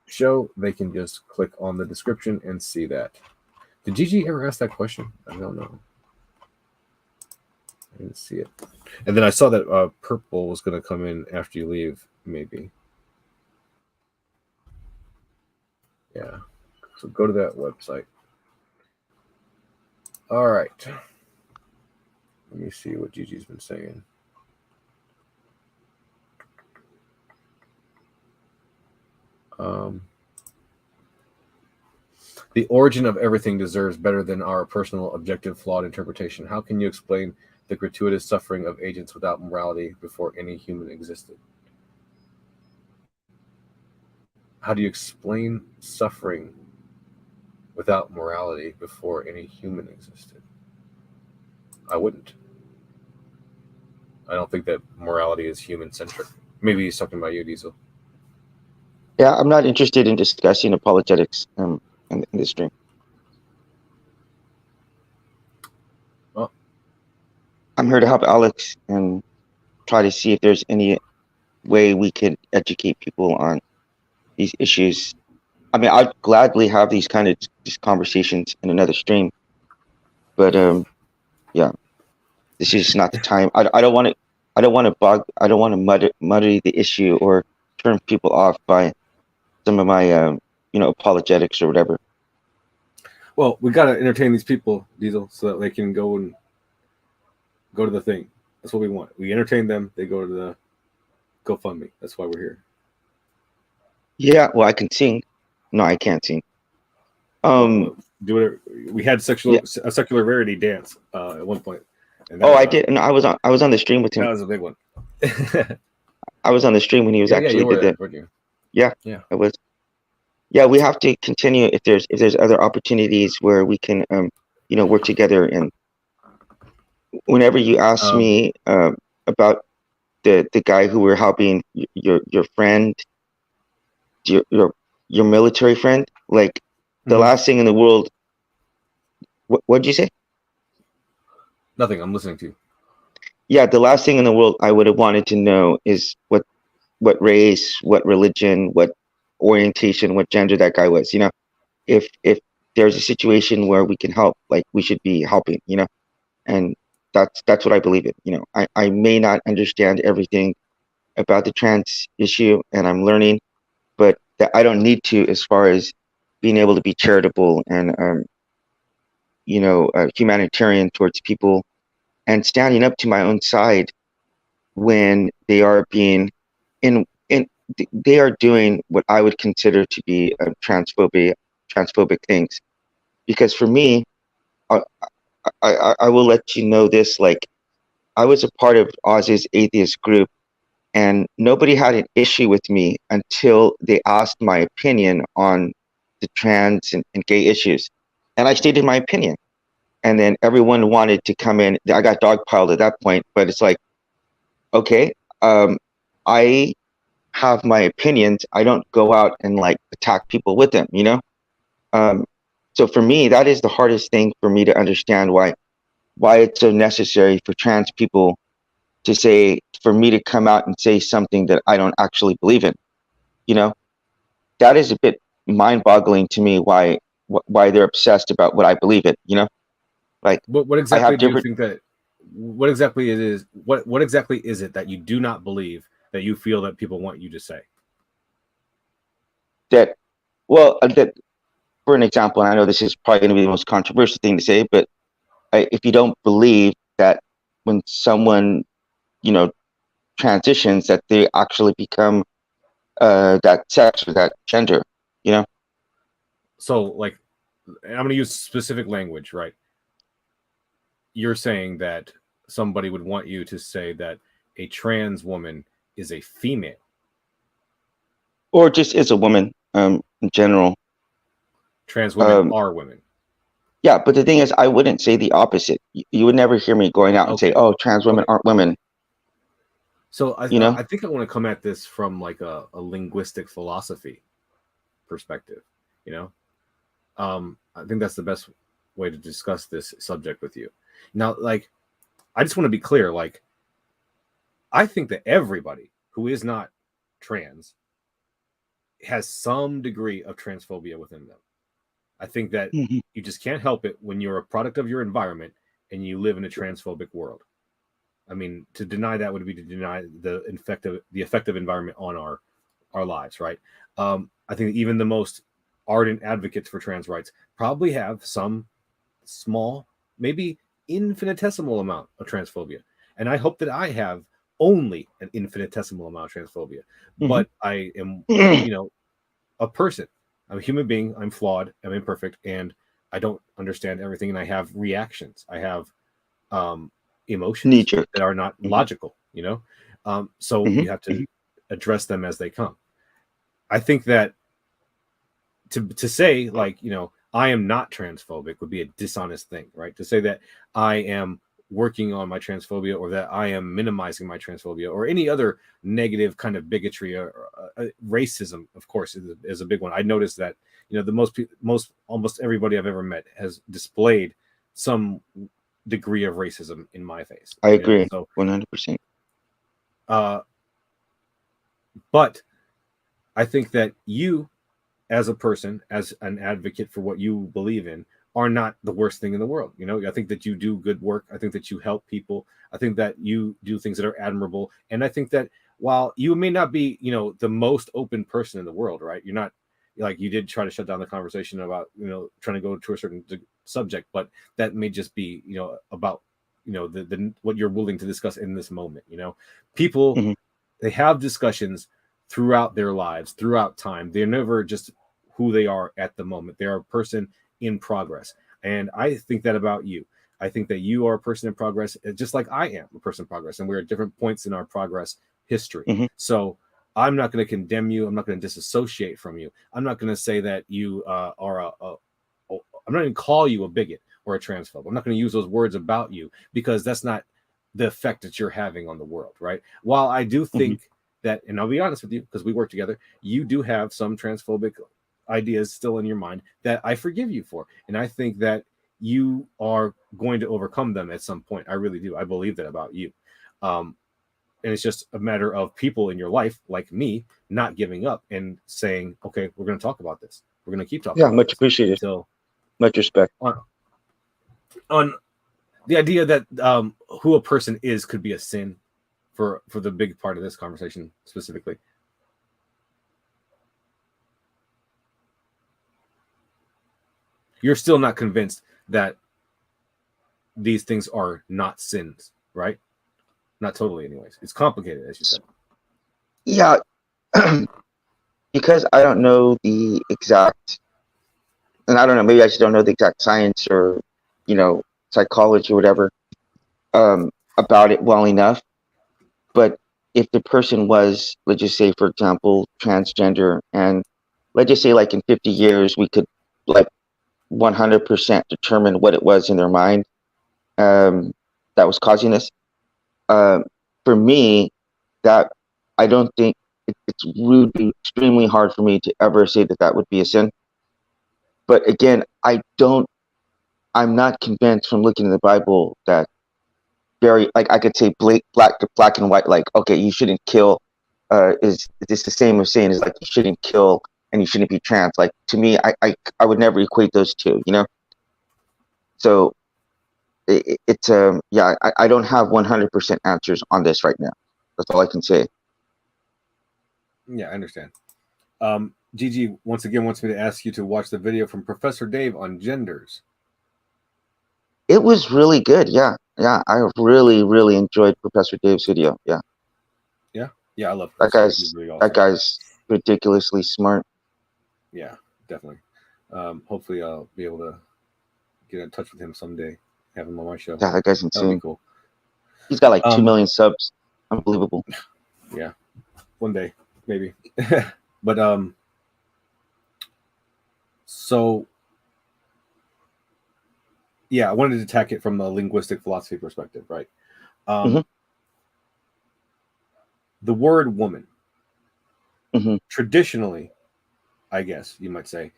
show, they can just click on the description and see that. Did Gigi ever ask that question? I don't know. I didn't see it. And then I saw that Purple was going to come in after you leave, maybe. Yeah. So go to that website. All right. Let me see what Gigi's been saying. The origin of everything deserves better than our personal, objective, flawed interpretation. How can you explain the gratuitous suffering of agents without morality before any human existed? How do you explain suffering without morality before any human existed? I wouldn't. I don't think that morality is human-centric. Maybe he's talking about you, Diesel. Yeah, I'm not interested in discussing apologetics in this stream. Well, I'm here to help Alex and try to see if there's any way we can educate people on these issues. I mean, I'd gladly have these conversations in another stream, but yeah, this is not the time. I don't want to muddy the issue or turn people off by some of my apologetics or whatever. Well, we gotta entertain these people, Diesel, so that they can go to the thing. That's what we want. We entertain them. They go to the GoFundMe. That's why we're here. Yeah, well, I can sing. No, I can't sing. Do whatever. We had a secular rarity dance at one point. And I did, and I was on the stream with him. That was a big one. I was on the stream when he was actually did that. Weren't you? Yeah, I was. Yeah, we have to continue if there's other opportunities where we can work together. And whenever you ask me about the guy who we're helping, your friend, your your military friend, like the last thing in the world. What did you say? Nothing. I'm listening to you. Yeah, the last thing in the world I would have wanted to know is what race, what religion, what orientation, what gender that guy was. You know, if there's a situation where we can help, like we should be helping. You know, and that's what I believe in. You know, I may not understand everything about the trans issue, and I'm learning, but that I don't need to, as far as being able to be charitable and humanitarian towards people and standing up to my own side when they are being in they are doing what I would consider to be transphobic things. Because for me, I, I will let you know this, like I was a part of Oz's atheist group, and nobody had an issue with me until they asked my opinion on the trans and gay issues. And I stated my opinion. And then everyone wanted to come in. I got dogpiled at that point, but it's like, okay, I have my opinions. I don't go out and like attack people with them, you know? So for me, that is the hardest thing for me to understand, why it's so necessary for trans people to say, for me to come out and say something that I don't actually believe in, you know? That is a bit mind-boggling to me, why they're obsessed about what I believe in, you know? Like What I exactly have do you different think that? What exactly it is? What exactly is it that you do not believe that you feel that people want you to say? that well that for an example, and I know this is probably going to be the most controversial thing to say, but if you don't believe that when someone, you know, transitions, that they actually become that sex or that gender, you know? So, like, I'm going to use specific language, right? You're saying that somebody would want you to say that a trans woman is a female, Or just as a woman, in general. trans women are women. Yeah, but the thing is, I wouldn't say the opposite. You would never hear me going out and say, "Oh, trans women aren't women." So You know? I think I want to come at this from like a linguistic philosophy perspective. You know, I think that's the best way to discuss this subject with you. Now, like, I just want to be clear. Like, I think that everybody who is not trans has some degree of transphobia within them. I think that you just can't help it when you're a product of your environment and you live in a transphobic world. I mean, to deny that would be to deny the effective environment on our lives, right? I think even the most ardent advocates for trans rights probably have some small, maybe infinitesimal amount of transphobia, and I hope that I have only an infinitesimal amount of transphobia. But I am, a person. I'm a human being. I'm flawed. I'm imperfect, and I don't understand everything. And I have reactions. I have emotions that are not logical. So you have to address them as they come. I think that to say, like, I am not transphobic would be a dishonest thing, right? To say that I am working on my transphobia, or that I am minimizing my transphobia, or any other negative kind of bigotry, or racism, of course, is a big one. I noticed that the almost everybody I've ever met has displayed some degree of racism in my face. I agree, so 100%. But I think that you, as a person, as an advocate for what you believe in, are not the worst thing in the world. I think that you do good work. I think that you help people. I think that you do things that are admirable. And I think that while you may not be, the most open person in the world, right? You're not, like, you did try to shut down the conversation about, trying to go to a certain subject, but that may just be, about, the what you're willing to discuss in this moment. People, they have discussions throughout their lives, throughout time. They're never just who they are at the moment. They're a person in progress. And I think that about you. I think that you are a person in progress, just like I am a person in progress. And we're at different points in our progress history. So I'm not going to condemn you. I'm not going to disassociate from you. I'm not going to say that you are I'm not going to call you a bigot or a transphobe. I'm not going to use those words about you, because that's not the effect that you're having on the world, right? While I do think that, and I'll be honest with you, because we work together, you do have some transphobic ideas still in your mind that I forgive you for. And I think that you are going to overcome them at some point. I really do. I believe that about you. And it's just a matter of people in your life, like me, not giving up and saying, okay, we're going to talk about this. We're going to keep talking Yeah, about much this appreciated. until Much respect. On the idea that who a person is could be a sin for the big part of this conversation specifically. You're still not convinced that these things are not sins, right? Not totally, anyways. It's complicated, as you said. Yeah, because I don't know the exact, and I don't know, maybe I just don't know the exact science or, psychology or whatever about it well enough. But if the person was, let's just say, for example, transgender, and let's just say like in 50 years, we could like 100% determine what it was in their mind that was causing this. For me, that I don't think it's really extremely hard for me to ever say that would be a sin. But again, I'm not convinced from looking in the Bible that very, like, I could say black and white, like, okay, you shouldn't kill. Is this the same as saying is like you shouldn't kill and you shouldn't be trans? Like, to me, I would never equate those two, So it's yeah, I don't have 100% answers on this right now. That's all I can say. Yeah, I understand. Gigi once again wants me to ask you to watch the video from Professor Dave on genders. It was really good. Yeah, I really, really enjoyed Professor Dave's video. Yeah, I love that Professor Dave. guy's He's really awesome. that guy's ridiculously smart. Yeah, definitely. Hopefully, I'll be able to get in touch with him someday. Have him on my show. Yeah, that guy's That'd be insane. cool. He's got like 2 million subs. Unbelievable. Yeah, one day maybe. But so yeah, I wanted to attack it from a linguistic philosophy perspective, right? The word woman, traditionally, I guess you might say,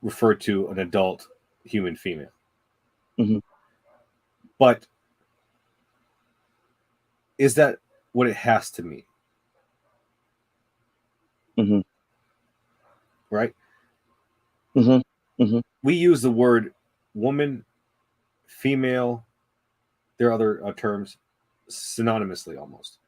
refer to an adult human female. But is that what it has to mean? Right? We use the word woman, female, there are other terms synonymously almost.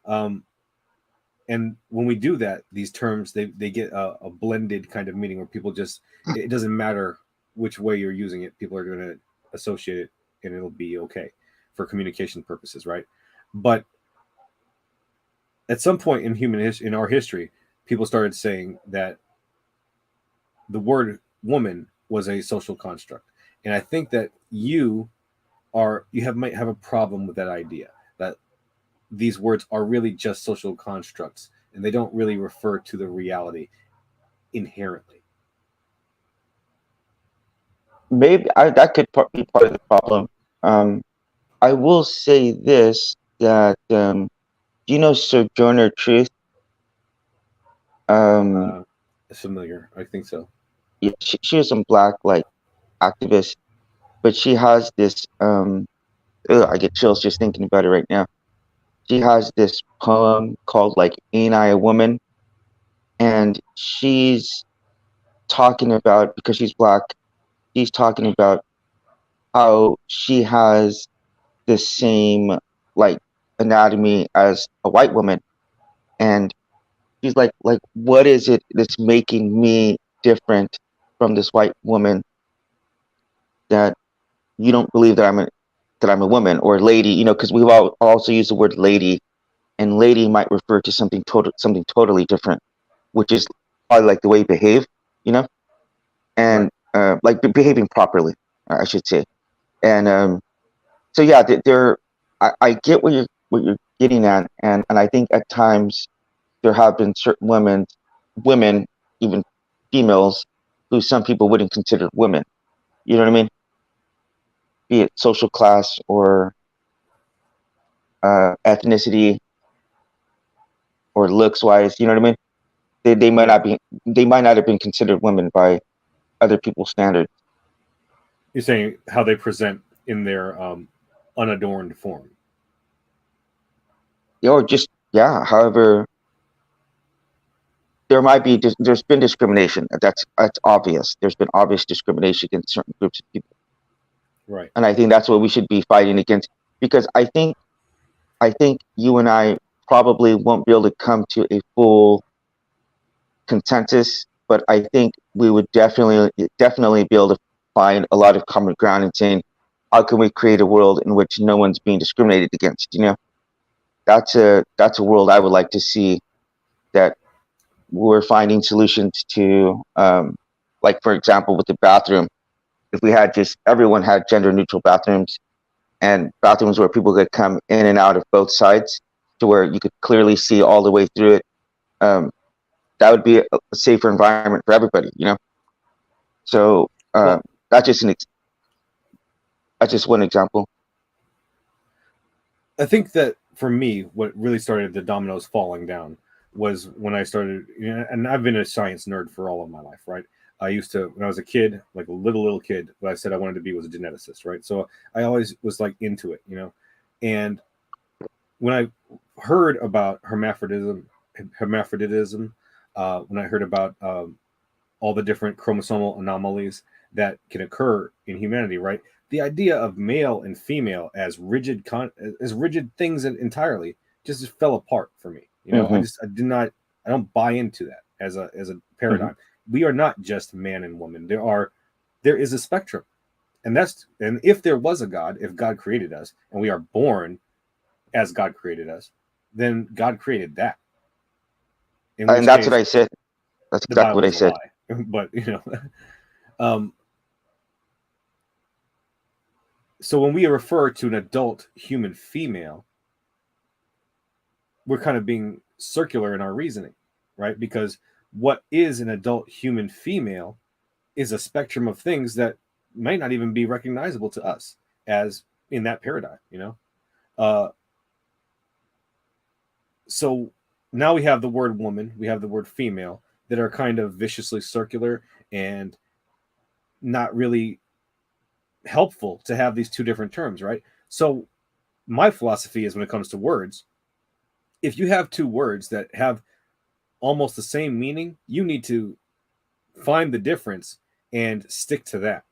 And when we do that, these terms, they get a blended kind of meaning where people just, it doesn't matter which way you're using it, people are going to associate it and it'll be okay for communication purposes, right? But at some point in our history, people started saying that the word woman was a social construct. And I think that you might have a problem with that idea, that these words are really just social constructs and they don't really refer to the reality inherently. Maybe that could be part of the problem. I will say this, that do you know Sojourner Truth? Familiar, I think so. Yeah, she was some black like activist, but she has this I get chills just thinking about it right now. She has this poem called like Ain't I a Woman? And she's talking about, because she's black, she's talking about how she has the same like anatomy as a white woman. And she's like, what is it that's making me different from this white woman, that you don't believe that I'm a woman or lady, because we've all also used the word lady, and lady might refer to something totally different, which is probably like the way you behave, and right. Like behaving properly, I should say. And so yeah, I get what you're getting at, and I think at times there have been certain women, even females, who some people wouldn't consider women. You know what I mean? Be it social class or ethnicity or looks wise. You know what I mean? They might not be, they might not have been considered women by other people's standards. You're saying how they present in their unadorned form. Or just, yeah, however, there might be, there's been discrimination. That's obvious. There's been obvious discrimination against certain groups of people. Right. And I think that's what we should be fighting against, because I think you and I probably won't be able to come to a full consensus, but I think we would definitely be able to find a lot of common ground in saying, how can we create a world in which no one's being discriminated against? You know, that's a world I would like to see, that we're finding solutions to, like, for example, with the bathroom, if we had just, everyone had gender neutral bathrooms, and bathrooms where people could come in and out of both sides to where you could clearly see all the way through it, that would be a safer environment for everybody, you know? So that's just that's just one example. I think that for me, what really started the dominoes falling down was when I started, you know, and I've been a science nerd for all of my life, right? I used to, when I was a kid, like a little kid, what I said I wanted to be was a geneticist, right? So I always was like into it, you know? And when I heard about hermaphroditism, when I heard about all the different chromosomal anomalies that can occur in humanity, right? The idea of male and female as rigid things entirely just fell apart for me. You know, I don't buy into that as a paradigm. We are not just man and woman. There is a spectrum. And if there was a God, if God created us and we are born as God created us, then God created that. And that's what I said. That's exactly what I said. But, you know, so when we refer to an adult human female, we're kind of being circular in our reasoning, right? Because what is an adult human female is a spectrum of things that might not even be recognizable to us as in that paradigm, you know? So now we have the word woman, we have the word female that are kind of viciously circular and not really helpful to have these two different terms, right? So my philosophy is, when it comes to words, if you have two words that have almost the same meaning, you need to find the difference and stick to that.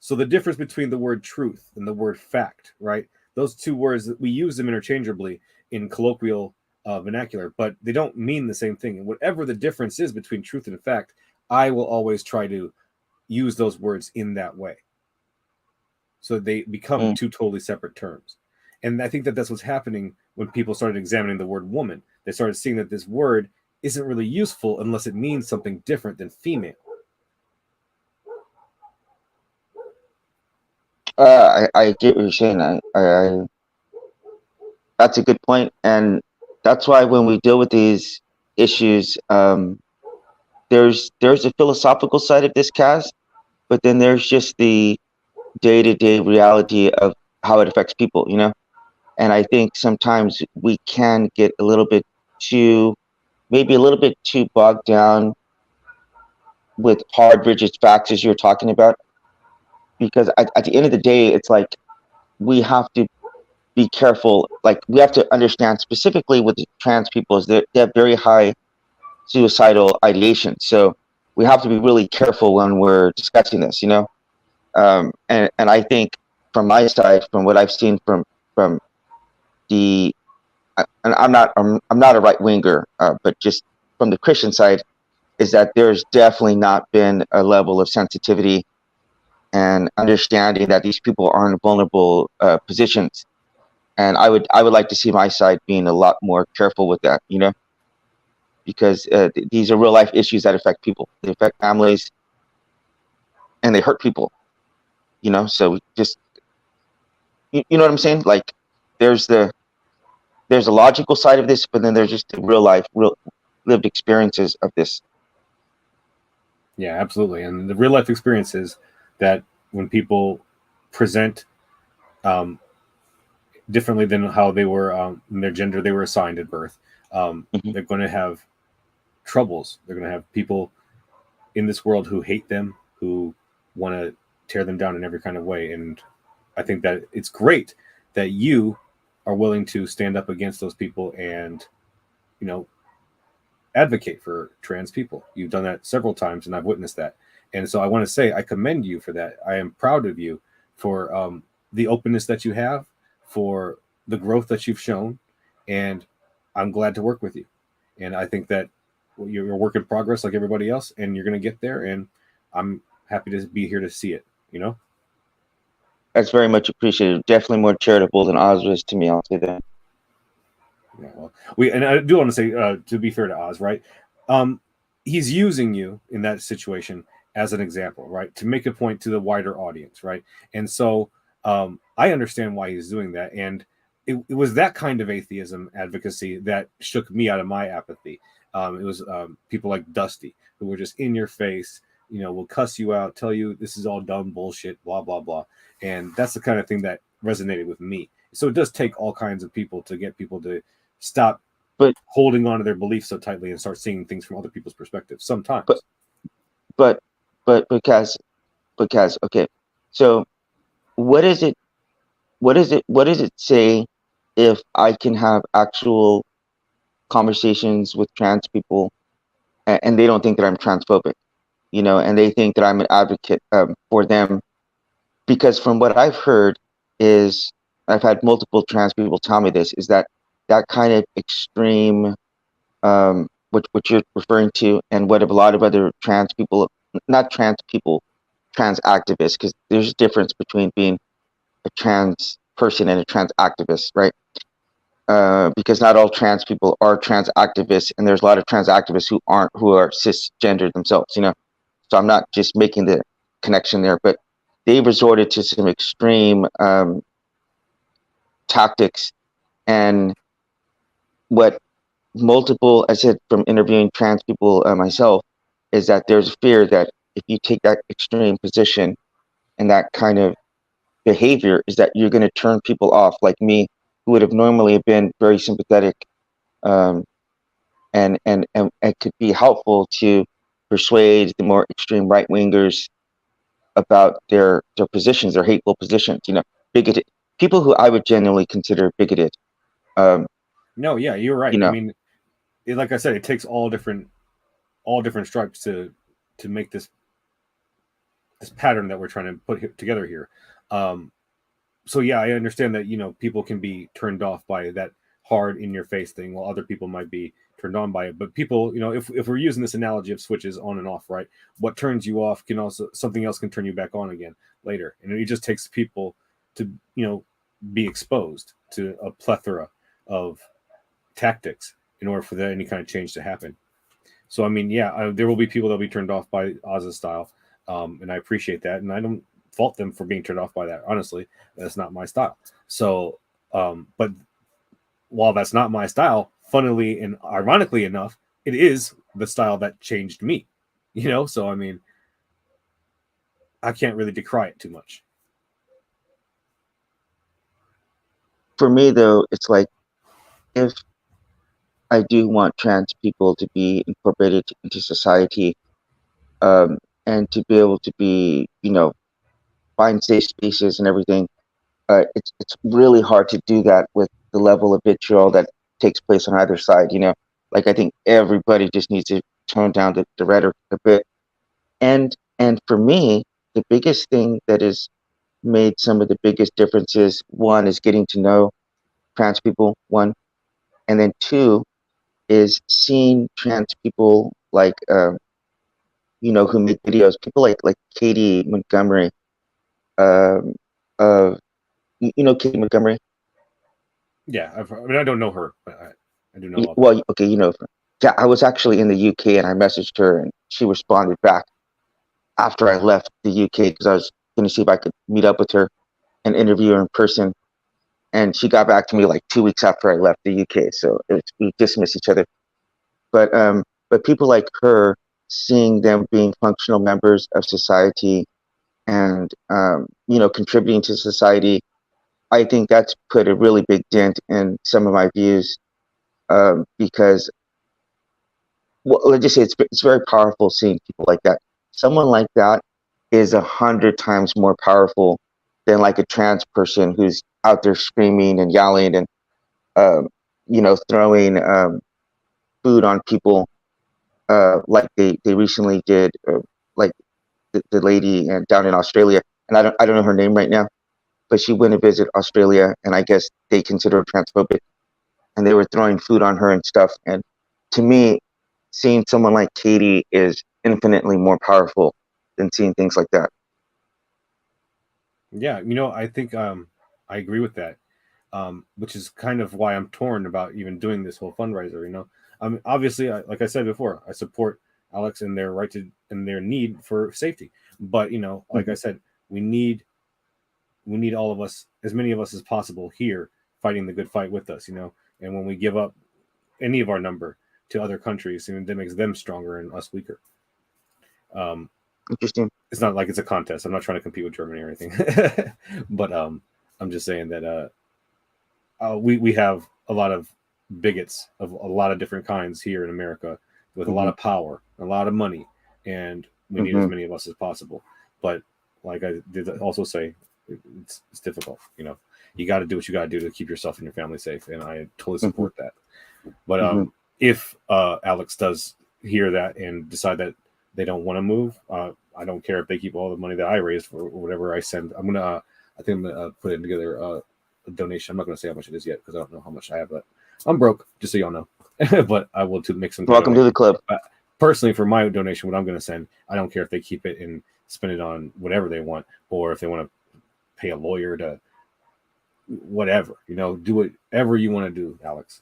So the difference between the word truth and the word fact, right? Those two words, that we use them interchangeably in colloquial vernacular, but they don't mean the same thing. And whatever the difference is between truth and fact, I will always try to use those words in that way. So they become two totally separate terms. And I think that that's what's happening when people started examining the word woman. They started seeing that this word isn't really useful unless it means something different than female. I get what you're saying. I that's a good point, and that's why when we deal with these issues, there's a philosophical side of this, Kaz, but then there's just the day-to-day reality of how it affects people, you know? And I think sometimes we can get a little bit too bogged down with hard, rigid facts, as you're talking about, because at the end of the day, it's like we have to be careful. Like, we have to understand specifically with the trans people is that they have very high suicidal ideation. So we have to be really careful when we're discussing this, you know? And I think from my side, from what I've seen from the, and I'm not a right winger, but just from the Christian side, is that there's definitely not been a level of sensitivity and understanding that these people are in vulnerable positions. And I would like to see my side being a lot more careful with that, you know, because these are real life issues that affect people. They affect families, and they hurt people, you know. So just, you know what I'm saying? Like, there's a logical side of this, but then there's just the real lived experiences of this. Yeah, absolutely. And the real life experiences that when people present differently than how they were in their gender they were assigned at birth. Mhm. They're going to have troubles. They're going to have people in this world who hate them, who want to tear them down in every kind of way. And I think that it's great that you are willing to stand up against those people and, you know, advocate for trans people. You've done that several times, and I've witnessed that. And so I want to say I commend you for that. I am proud of you for the openness that you have, for the growth that you've shown, and I'm glad to work with you. And I think that you're a work in progress like everybody else, and you're going to get there. And I'm happy to be here to see it. You know. That's very much appreciated. Definitely more charitable than Oz was to me. I'll say that. Yeah, well, and I do want to say, to be fair to Oz, right? He's using you in that situation as an example, right, to make a point to the wider audience, right? And so I understand why he's doing that, and it was that kind of atheism advocacy that shook me out of my apathy. It was people like Dusty who were just in your face, you know, will cuss you out, tell you this is all dumb bullshit, blah blah blah, and that's the kind of thing that resonated with me. So it does take all kinds of people to get people to stop But holding on to their beliefs so tightly and start seeing things from other people's perspectives sometimes. but because okay, so what is it? What does it say if I can have actual conversations with trans people and they don't think that I'm transphobic, you know, and they think that I'm an advocate for them? Because from what I've heard is, I've had multiple trans people tell me this, is that that kind of extreme, what you're referring to, and what a lot of other trans people, not trans people, trans activists, because there's a difference between being a trans person and a trans activist, right? Because not all trans people are trans activists, and there's a lot of trans activists who aren't, who are cisgender themselves, you know. So I'm not just making the connection there, but they resorted to some extreme tactics. And what multiple, I said from interviewing trans people myself, is that there's a fear that if you take that extreme position and that kind of behavior, is that you're going to turn people off, like me, who would have normally been very sympathetic, um, and could be helpful to persuade the more extreme right wingers about their positions, their hateful positions, you know, bigoted people who I would genuinely consider bigoted. No, yeah, you're You right. I know, mean, like I said, it takes all different stripes to make this pattern that we're trying to put together here. So yeah, I understand that, you know, people can be turned off by that hard in your face thing, while other people might be turned on by it. But people, you know, if we're using this analogy of switches on and off, right? What turns you off can also, something else can turn you back on again later. And it just takes people to, you know, be exposed to a plethora of tactics in order for any kind of change to happen. So I mean, yeah, there will be people that'll be turned off by Oz's style, and I appreciate that, and I don't fault them for being turned off by that. Honestly, that's not my style. So, but while that's not my style, funnily and ironically enough, it is the style that changed me. You know, so I mean, I can't really decry it too much. for me though, it's like, if I do want trans people to be incorporated into society, and to be able to be, you know, find safe spaces and everything, it's really hard to do that with the level of vitriol that takes place on either side. You know, like I think everybody just needs to tone down the rhetoric a bit. And for me, the biggest thing that has made some of the biggest differences, one is getting to know trans people, one, and then two is seeing trans people like, you know, who make videos, people like Katie Montgomery, um, uh, you know Katie Montgomery. Yeah, I mean, I don't know her, but I do know of her. Well, okay, you know, yeah, I was actually in the UK and I messaged her and she responded back after I left the UK because I was going to see if I could meet up with her and interview her in person. And she got back to me like 2 weeks after I left the UK, so we dismissed each other. But people like her, seeing them being functional members of society and, you know, contributing to society, I think that's put a really big dent in some of my views, because, well, let's just say it's very powerful seeing people like that. Someone like that is 100 times more powerful than like a trans person who's out there screaming and yelling and throwing food on people, like they recently did, like the lady down in Australia, and I don't know her name right now, but she went to visit Australia, and I guess they consider her transphobic, and they were throwing food on her and stuff. And to me, seeing someone like Katie is infinitely more powerful than seeing things like that. Yeah, I think I agree with that, which is kind of why I'm torn about even doing this whole fundraiser. Obviously, like I said before, I support Alex and their and their need for safety. But like I said, we need all of us, as many of us as possible here, fighting the good fight with us. And when we give up any of our number to other countries, that makes them stronger and us weaker. Interesting. It's not like it's a contest. I'm not trying to compete with Germany or anything, but I'm just saying that we have a lot of bigots of a lot of different kinds here in America with a lot of power, a lot of money, and we need as many of us as possible. But like I did also say, it's difficult. You got to do what you got to do to keep yourself and your family safe, and I totally support that. But if Alex does hear that and decide that they don't want to move, I don't care if they keep all the money that I raised for whatever I send. I think I'm gonna put it together a donation. I'm not gonna say how much it is yet because I don't know how much I have, but I'm broke, just so y'all know. But I will make some. Welcome to the club. Personally, for my donation, what I'm gonna send, I don't care if they keep it and spend it on whatever they want, or if they want to pay a lawyer to whatever. Do whatever you want to do, Alex.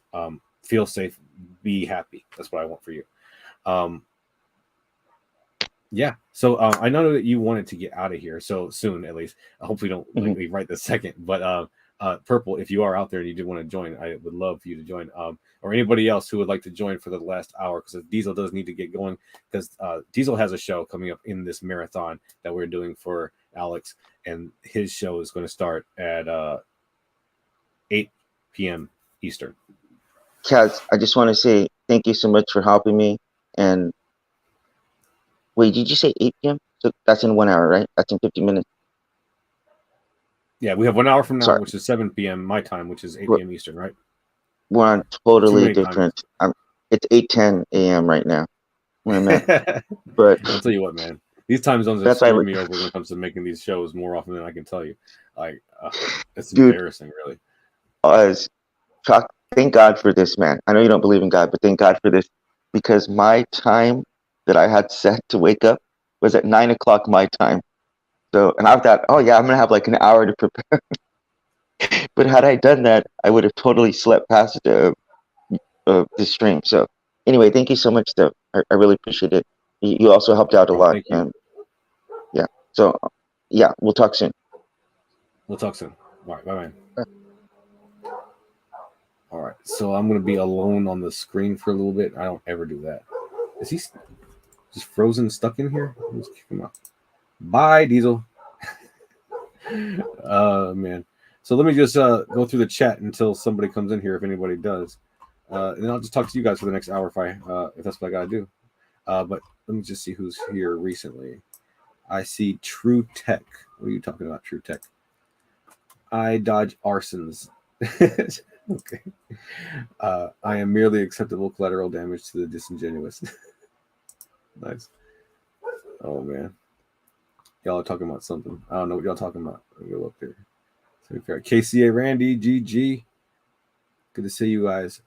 Feel safe, be happy. That's what I want for you. Yeah. So I know that you wanted to get out of here so soon, at least. Hopefully, don't leave right this second. But Purple, if you are out there and you do want to join, I would love for you to join. Or anybody else who would like to join for the last hour, because Diesel does need to get going. Because Diesel has a show coming up in this marathon that we're doing for Alex, and his show is going to start at 8 p.m. Eastern. Kaz, I just want to say thank you so much for helping me. And wait, did you say 8 p.m.? So that's in 1 hour, right? That's in 50 minutes. Yeah, we have 1 hour from now, which is 7 p.m. my time, which is 8 p.m. Eastern, right? We're on totally different. It's 8:10 a.m. right now where I'm at. But I'll tell you what, man. These time zones have screwed me over when it comes to making these shows more often than I can tell you. Like, it's embarrassing, really. Thank God for this, man. I know you don't believe in God, but thank God for this, because my time that I had set to wake up was at 9 o'clock my time. So, and I thought, oh yeah, I'm gonna have like an hour to prepare. But had I done that, I would have totally slept past the stream. So, anyway, thank you so much, though. I really appreciate it. You also helped out a lot. Thank you. And yeah. So, yeah, we'll talk soon. We'll talk soon. All right, bye. All right, so I'm gonna be alone on the screen for a little bit. I don't ever do that. Is he just frozen, stuck in here? Let's kick him out. Bye, Diesel. Man. So let me just go through the chat until somebody comes in here, if anybody does, and I'll just talk to you guys for the next hour if that's what I gotta do. But let me just see who's here recently. I see True Tech. What are you talking about, True Tech? I dodge arsons. Okay. I am merely acceptable collateral damage to the disingenuous. Nice. Oh man. Y'all are talking about something. I don't know what y'all talking about. Let me go up there. KCA Randy, GG. Good to see you guys.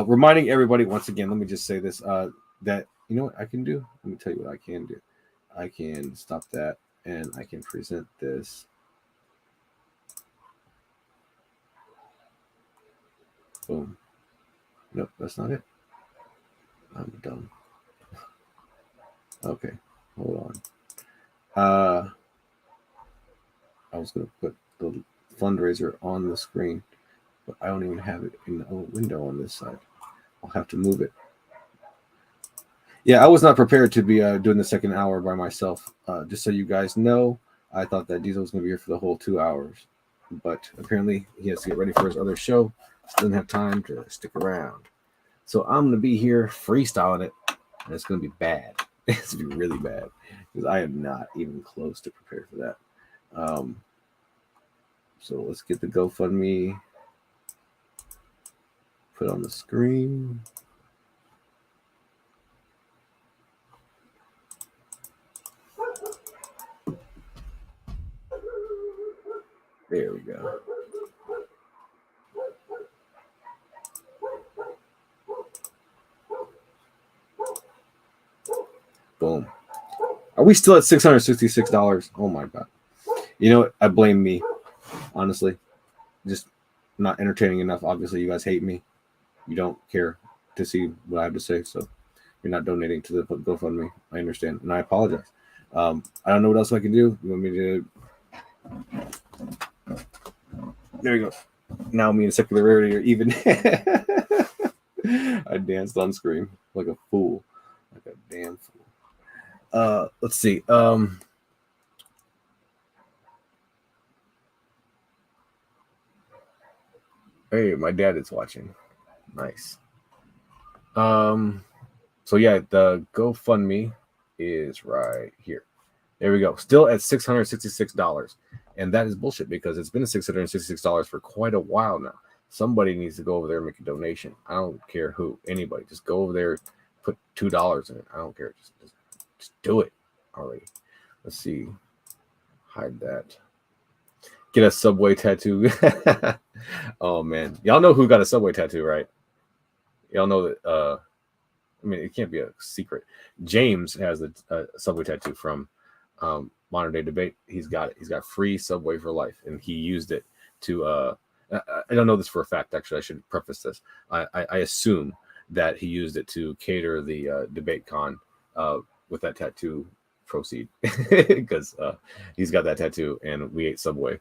Reminding everybody once again, let me just say this, that you know what I can do? Let me tell you what I can do. I can stop that and I can present this. Boom. Nope, that's not it. I'm dumb. Okay, hold on. I was gonna put the fundraiser on the screen, but I don't even have it in the window on this side. I'll have to move it. Yeah, I was not prepared to be doing the second hour by myself. Just so you guys know, I thought that Diesel was gonna be here for the whole 2 hours. but apparently he has to get ready for his other show. So doesn't have time to stick around. So I'm gonna be here freestyling it, and it's gonna be bad. It's gonna be really bad because I am not even close to prepared for that. So let's get the GoFundMe put on the screen. There we go. Boom. Are we still at $666? Oh my God. You know what? I blame me, honestly. Just not entertaining enough. Obviously, you guys hate me. You don't care to see what I have to say, so you're not donating to the GoFundMe. I understand, and I apologize. I don't know what else I can do. You want me to? There we go. Now me and Secularity are even. I danced on screen like a fool, like a damn fool. Let's see. Hey, my dad is watching. Nice. So yeah, the GoFundMe is right here. There we go. Still at $666. And that is bullshit because it's been $666 for quite a while now. Somebody needs to go over there and make a donation. I don't care who, anybody. Just go over there, put $2 in it. I don't care. Just do it already. Let's see. Hide that. Get a Subway tattoo. Oh man, y'all know who got a Subway tattoo, right? Y'all know that. I mean, it can't be a secret. James has a Subway tattoo from Modern Day Debate. He's got it. He's got free Subway for life, and he used it to. I don't know this for a fact. Actually, I should preface this. I assume that he used it to cater the debate con with that tattoo proceed because he's got that tattoo, and we ate Subway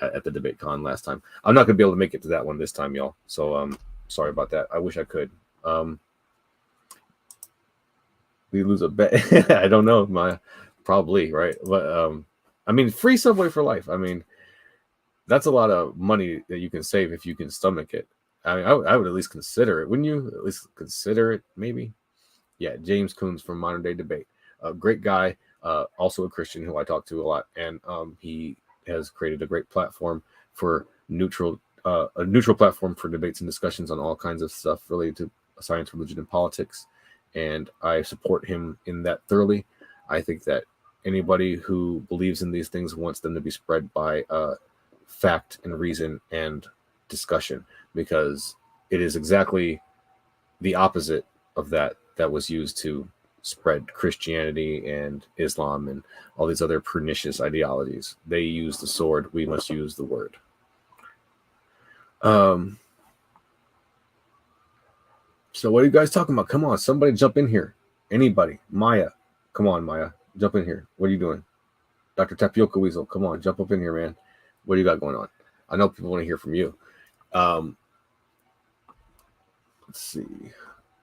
at the debate con last time. I'm not gonna be able to make it to that one this time, y'all. So sorry about that. I wish I could. We lose a bet. I don't know. Probably right, but I mean, free Subway for life. I mean, that's a lot of money that you can save if you can stomach it. I mean, I would at least consider it. Wouldn't you? At least consider it, maybe. Yeah, James Coons from Modern Day Debate, a great guy, also a Christian who I talk to a lot, and he has created a great platform for a neutral platform for debates and discussions on all kinds of stuff related to science, religion, and politics. And I support him in that thoroughly. I think that anybody who believes in these things wants them to be spread by fact and reason and discussion, because it is exactly the opposite of that was used to spread Christianity and Islam and all these other pernicious ideologies. They use the sword. We must use the word. So what are you guys talking about? Come on, somebody jump in here. Anybody. Maya. Come on, Maya. Jump in here. What are you doing? Dr. Tapioca Weasel, come on, jump up in here, man. What do you got going on? I know people want to hear from you. Let's see.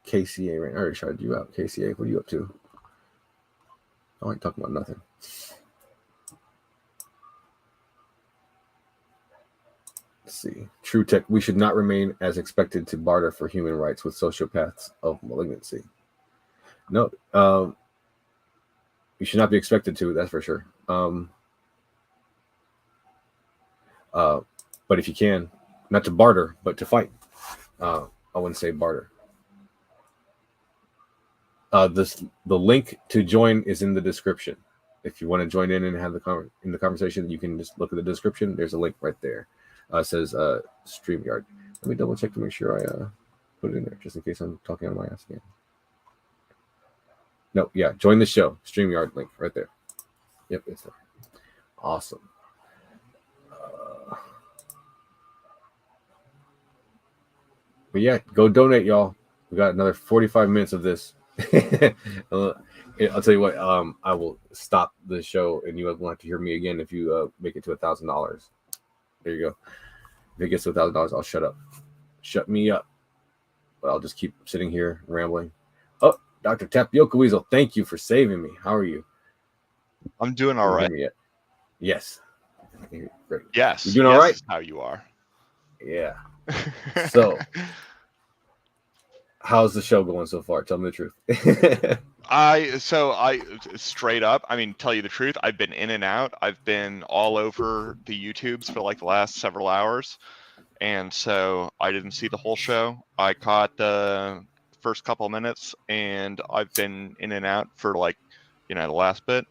KCA, right? I already shouted you out. KCA, what are you up to? I ain't talking about nothing. Let's see. True Tech, we should not remain as expected to barter for human rights with sociopaths of malignancy. No, you should not be expected to, that's for sure. But if you can, not to barter, but to fight. I wouldn't say barter. The link to join is in the description. If you want to join in and have the conversation, you can just look at the description. There's a link right there. It says StreamYard. Let me double check to make sure I put it in there, just in case I'm talking on my ass again. No, yeah, join the show. StreamYard link right there. Yep, it's there. Awesome. But yeah, go donate, y'all. We got another 45 minutes of this. I'll tell you what, I will stop the show and you won't have to hear me again if you make it to $1,000. There you go. If it gets to $1,000, I'll shut up. Shut me up. But I'll just keep sitting here rambling. Oh, Dr. Tapioca Weasel, thank you for saving me. How are you? I'm doing all right. Yes. Great. great. Yes. You doing yes all right? Is how you are. Yeah. So, how's the show going so far? Tell me the truth. I straight up, I mean, tell you the truth, I've been in and out. I've been all over the YouTubes for like the last several hours, and so I didn't see the whole show. I caught the first couple minutes, and I've been in and out for like, the last bit.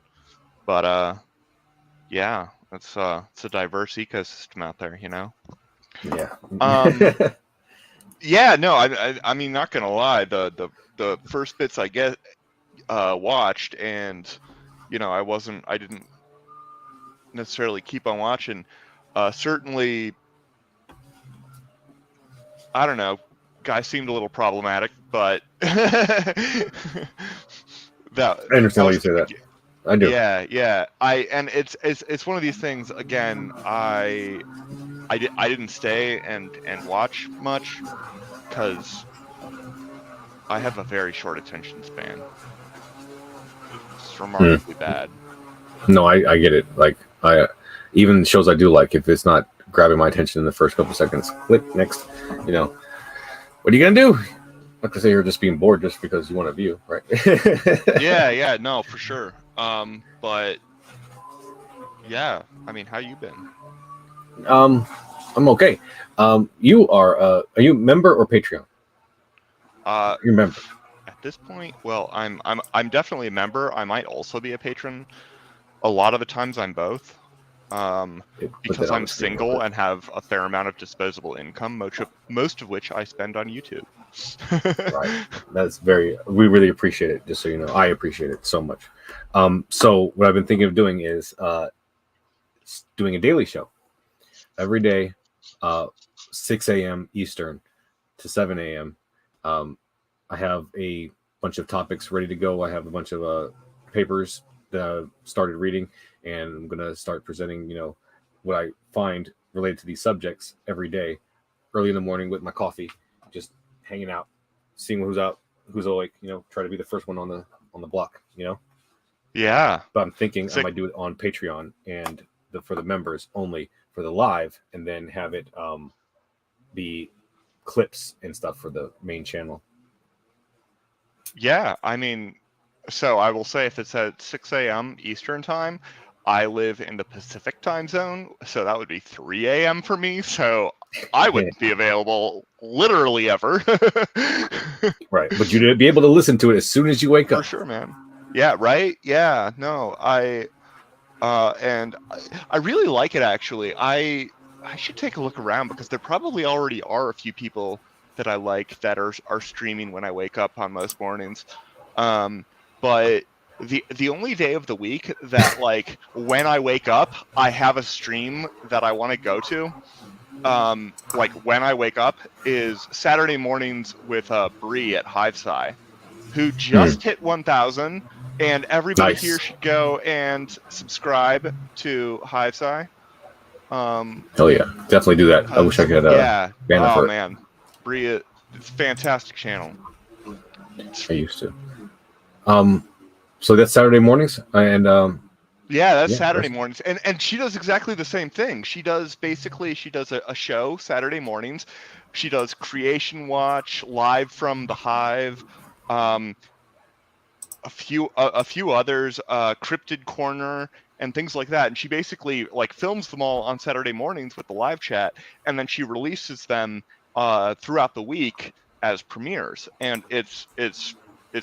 But yeah, it's a diverse ecosystem out there, Yeah. Yeah, no, I mean, not gonna lie, the first bits I watched, and I didn't necessarily keep on watching. Certainly, I don't know, guy seemed a little problematic, but that I understand why was you say that. I do. yeah. And it's one of these things. Again, I didn't stay and watch much because I have a very short attention span. It's remarkably bad. No, I get it. Like even shows I do like, if it's not grabbing my attention in the first couple seconds, click next. What are you gonna do? Not to say you're just being bored just because you want to view, right? Yeah, no, for sure. But yeah, I mean, how you been? I'm okay. You are you member or Patreon? You're member. At this point, well, I'm definitely a member. I might also be a patron. A lot of the times I'm both. Because I'm single and have a fair amount of disposable income, most of which I spend on YouTube. Right. That's we really appreciate it, just so you know. I appreciate it so much. So what I've been thinking of doing is doing a daily show every day, 6 a.m. Eastern to 7 a.m. I have a bunch of topics ready to go. I have a bunch of papers that I've started reading, and I'm going to start presenting, what I find related to these subjects every day, early in the morning with my coffee, just hanging out, seeing who's out, who's awake, try to be the first one on the block, Yeah. But I'm thinking I might do it on Patreon and for the members only for the live, and then have it be clips and stuff for the main channel. Yeah, I mean, so I will say, if it's at 6 a.m. Eastern time, I live in the Pacific time zone, so that would be 3 a.m. for me, so I wouldn't be available literally ever. Right, but you'd be able to listen to it as soon as you wake up. For sure, man. Yeah, right? Yeah, no, and I really like it, actually. I should take a look around, because there probably already are a few people that I like that are streaming when I wake up on most mornings. But the only day of the week that, like, when I wake up, I have a stream that I want to go to, like when I wake up, is Saturday mornings with Bree at HiveSci, who just hit 1,000, and everybody here should go and subscribe to HiveSci. Hell yeah, definitely do that. I wish I could. Oh man, Bree, it's a fantastic channel. I used to. So that's Saturday mornings, and yeah, that's Saturday mornings, and she does exactly the same thing. She does a show Saturday mornings. She does Creation Watch live from the Hive. A few others, Cryptid Corner and things like that. And she basically like films them all on Saturday mornings with the live chat, and then she releases them throughout the week as premieres. And it's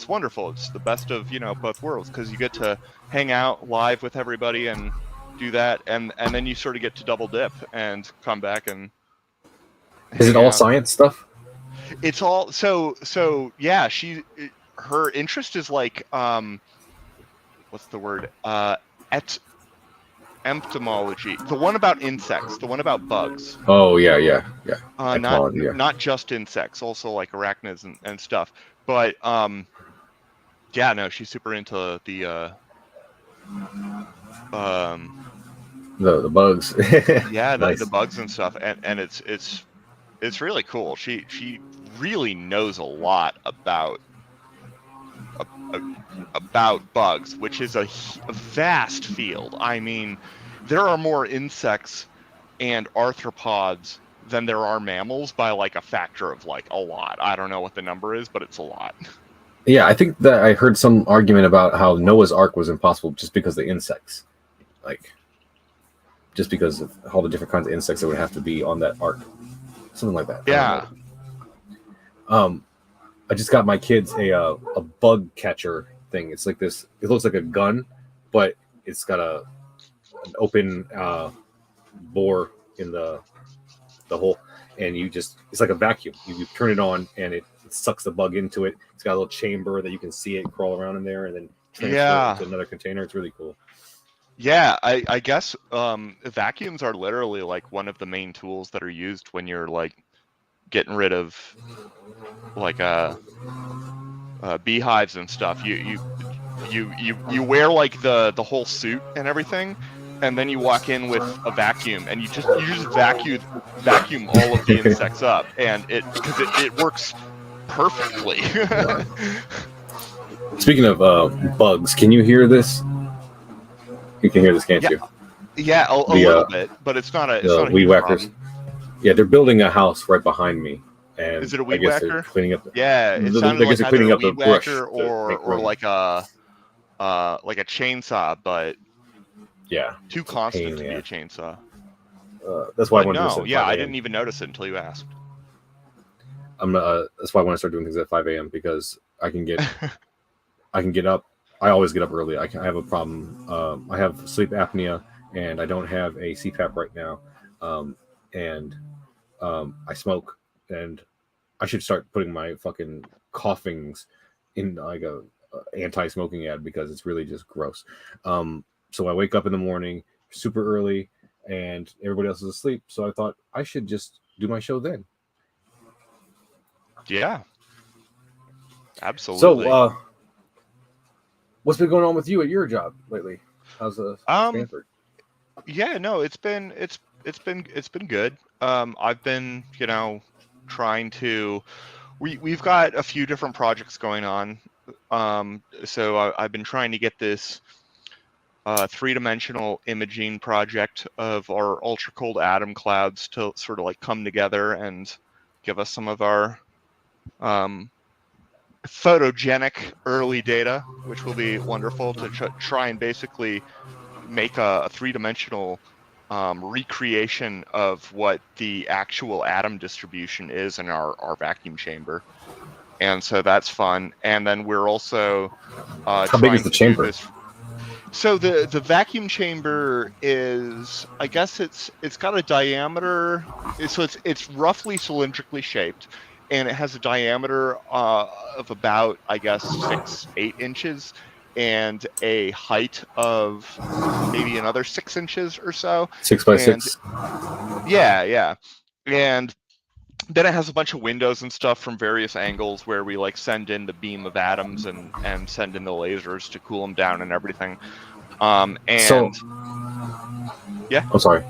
wonderful. It's the best of both worlds, because you get to hang out live with everybody and do that, and then you sort of get to double dip and come back and. Is it all science stuff? It's all so yeah. Her interest is like what's the word? Entomology. The one about insects, the one about bugs. Oh yeah. Not just insects, also like arachnids and stuff. But yeah, no, she's super into the bugs. Yeah, Nice. the bugs and stuff, and it's really cool. She really knows a lot about bugs, which is a vast field. I mean, there are more insects and arthropods than there are mammals by like a factor of like a lot. I don't know what the number is, but it's a lot. Yeah, I think that I heard some argument about how Noah's Ark was impossible just because of the insects. Like, just because of all the different kinds of insects that would have to be on that ark. Something like that. Yeah. I just got my kids a bug catcher thing. It's like this. It looks like a gun, but it's got an open bore in the hole, and it's like a vacuum. You turn it on, and it sucks the bug into it. It's got a little chamber that you can see it crawl around in there, and then transfer it to another container. It's really cool. Yeah, I guess vacuums are literally like one of the main tools that are used when you're like getting rid of like beehives and stuff. You wear like the whole suit and everything, and then you walk in with a vacuum, and you just vacuum all of the insects up, and because it works perfectly. Speaking of bugs, can you hear this? You can hear this, can't you? Yeah, a little bit, but it's not a weed huge whackers. problem. Yeah, they're building a house right behind me, and is it a weed I guess whacker? They're cleaning up. Yeah, it sounded like either cleaning a up the weed brush whacker or room. like a chainsaw, but yeah, too constant to be a chainsaw. That's why I wanted to listen. Yeah, I didn't even notice it until you asked. That's why I want to start doing things at 5 a.m. because I can get up. I always get up early. I have a problem. I have sleep apnea, and I don't have a CPAP right now. I smoke, and I should start putting my fucking coughings in like a anti-smoking ad because it's really just gross. So I wake up in the morning super early, and everybody else is asleep. So I thought I should just do my show then. Yeah, absolutely. So, what's been going on with you at your job lately? How's Stanford? Yeah, no, it's been good. I've been, trying to. We've got a few different projects going on. So I've been trying to get this 3-dimensional imaging project of our ultra cold atom clouds to sort of like come together and give us some of our photogenic early data, which will be wonderful to try and basically make a 3-dimensional recreation of what the actual atom distribution is in our vacuum chamber. And so that's fun. And then we're also how big is the chamber? So the vacuum chamber is, I guess it's got a diameter, so it's roughly cylindrically shaped, and it has a diameter of about, I guess, 6-8 inches, and a height of maybe another 6 inches or so. 6 by 6. Yeah. And then it has a bunch of windows and stuff from various angles where we like send in the beam of atoms and send in the lasers to cool them down and everything. Yeah. I'm sorry.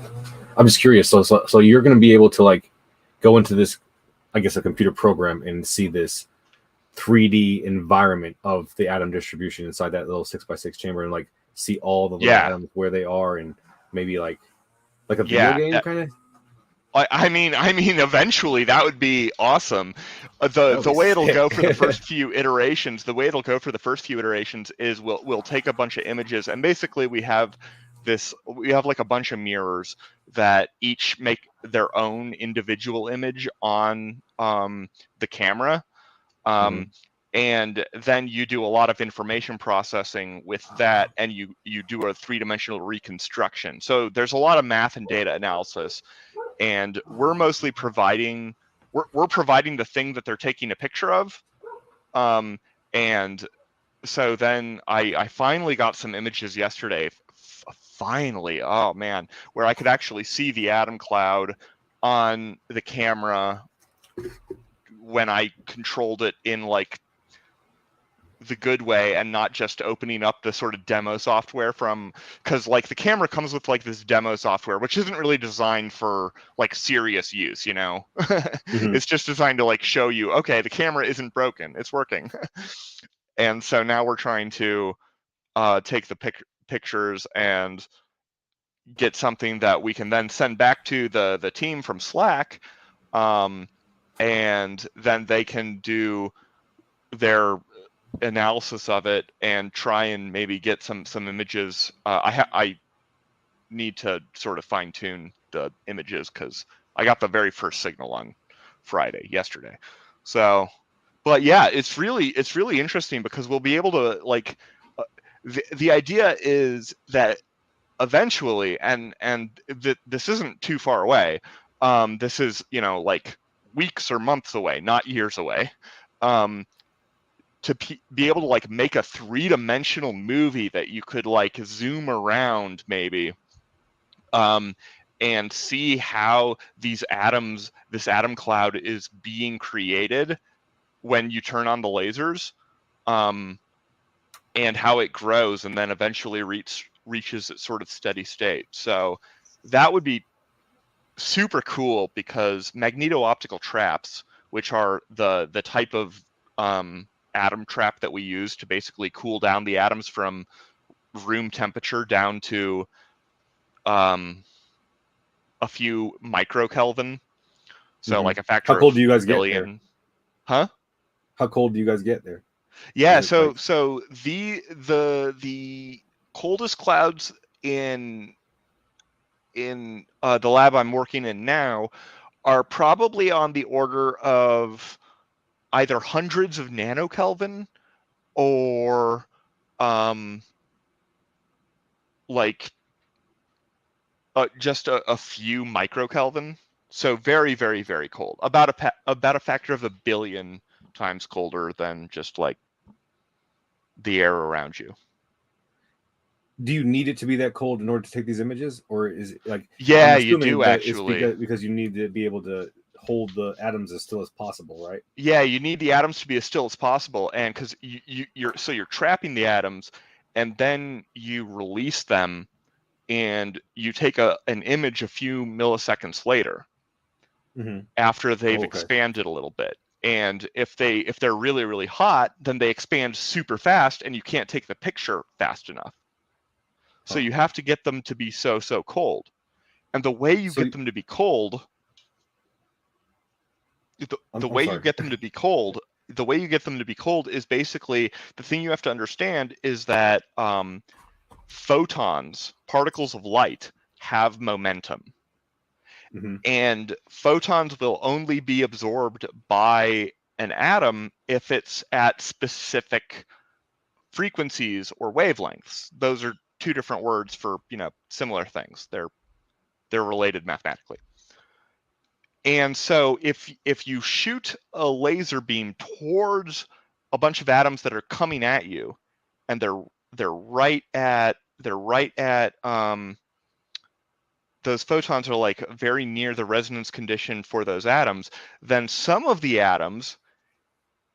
I'm just curious. So you're going to be able to like go into this, I guess, a computer program and see this 3D environment of the atom distribution inside that little 6 by 6 chamber and like see all the little atoms where they are and maybe like a video game kind of. I mean, eventually that would be awesome. The way it'll go for the first few iterations, is we'll take a bunch of images, and basically we have like a bunch of mirrors that each make their own individual image on the camera. And then you do a lot of information processing with that, and you do a 3-dimensional reconstruction. So there's a lot of math and data analysis, and we're mostly providing the thing that they're taking a picture of. And so then I finally got some images yesterday. Finally, oh man, where I could actually see the atom cloud on the camera when I controlled it in like the good way and not just opening up the sort of demo software because like the camera comes with like this demo software, which isn't really designed for like serious use, It's just designed to like show you, okay, the camera isn't broken, it's working. And so now we're trying to take the pictures and get something that we can then send back to the team from Slack, and then they can do their analysis of it and try and maybe get some images. I need to sort of fine tune the images because I got the very first signal on yesterday. So, but yeah, it's really interesting because we'll be able to like. The idea is that eventually, and this isn't too far away. This is like weeks or months away, not years away. To be able to like make a 3-dimensional movie that you could like zoom around maybe, and see how this atom cloud is being created when you turn on the lasers, and how it grows and then eventually reaches its sort of steady state. So that would be super cool because magneto-optical traps, which are the type of atom trap that we use to basically cool down the atoms from room temperature down to a few microkelvin. So like a factor How cold of do you guys billion. get there? Huh? How cold do you guys get there? Yeah, so the coldest clouds in the lab I'm working in now are probably on the order of either hundreds of nanokelvin or like just a few microkelvin. So very, very, very cold. About a factor of 1 billion times colder than just like the air around you. Do you need it to be that cold in order to take these images, or is it like? Yeah, you do actually. It's because you need to be able to hold the atoms as still as possible, right? Yeah, you need the atoms to be as still as possible, and because you're trapping the atoms, and then you release them, and you take an image a few milliseconds later, after they've expanded a little bit. And if they're really, really hot, then they expand super fast, and you can't take the picture fast enough. So you have to get them to be so cold. And the way you get them to be cold, the way you get them to be cold is basically, the thing you have to understand is that photons, particles of light, have momentum. And photons will only be absorbed by an atom if it's at specific frequencies or wavelengths. Those are two different words for similar things. They're related mathematically. And so if you shoot a laser beam towards a bunch of atoms that are coming at you, and they're right at those photons are like very near the resonance condition for those atoms, then some of the atoms,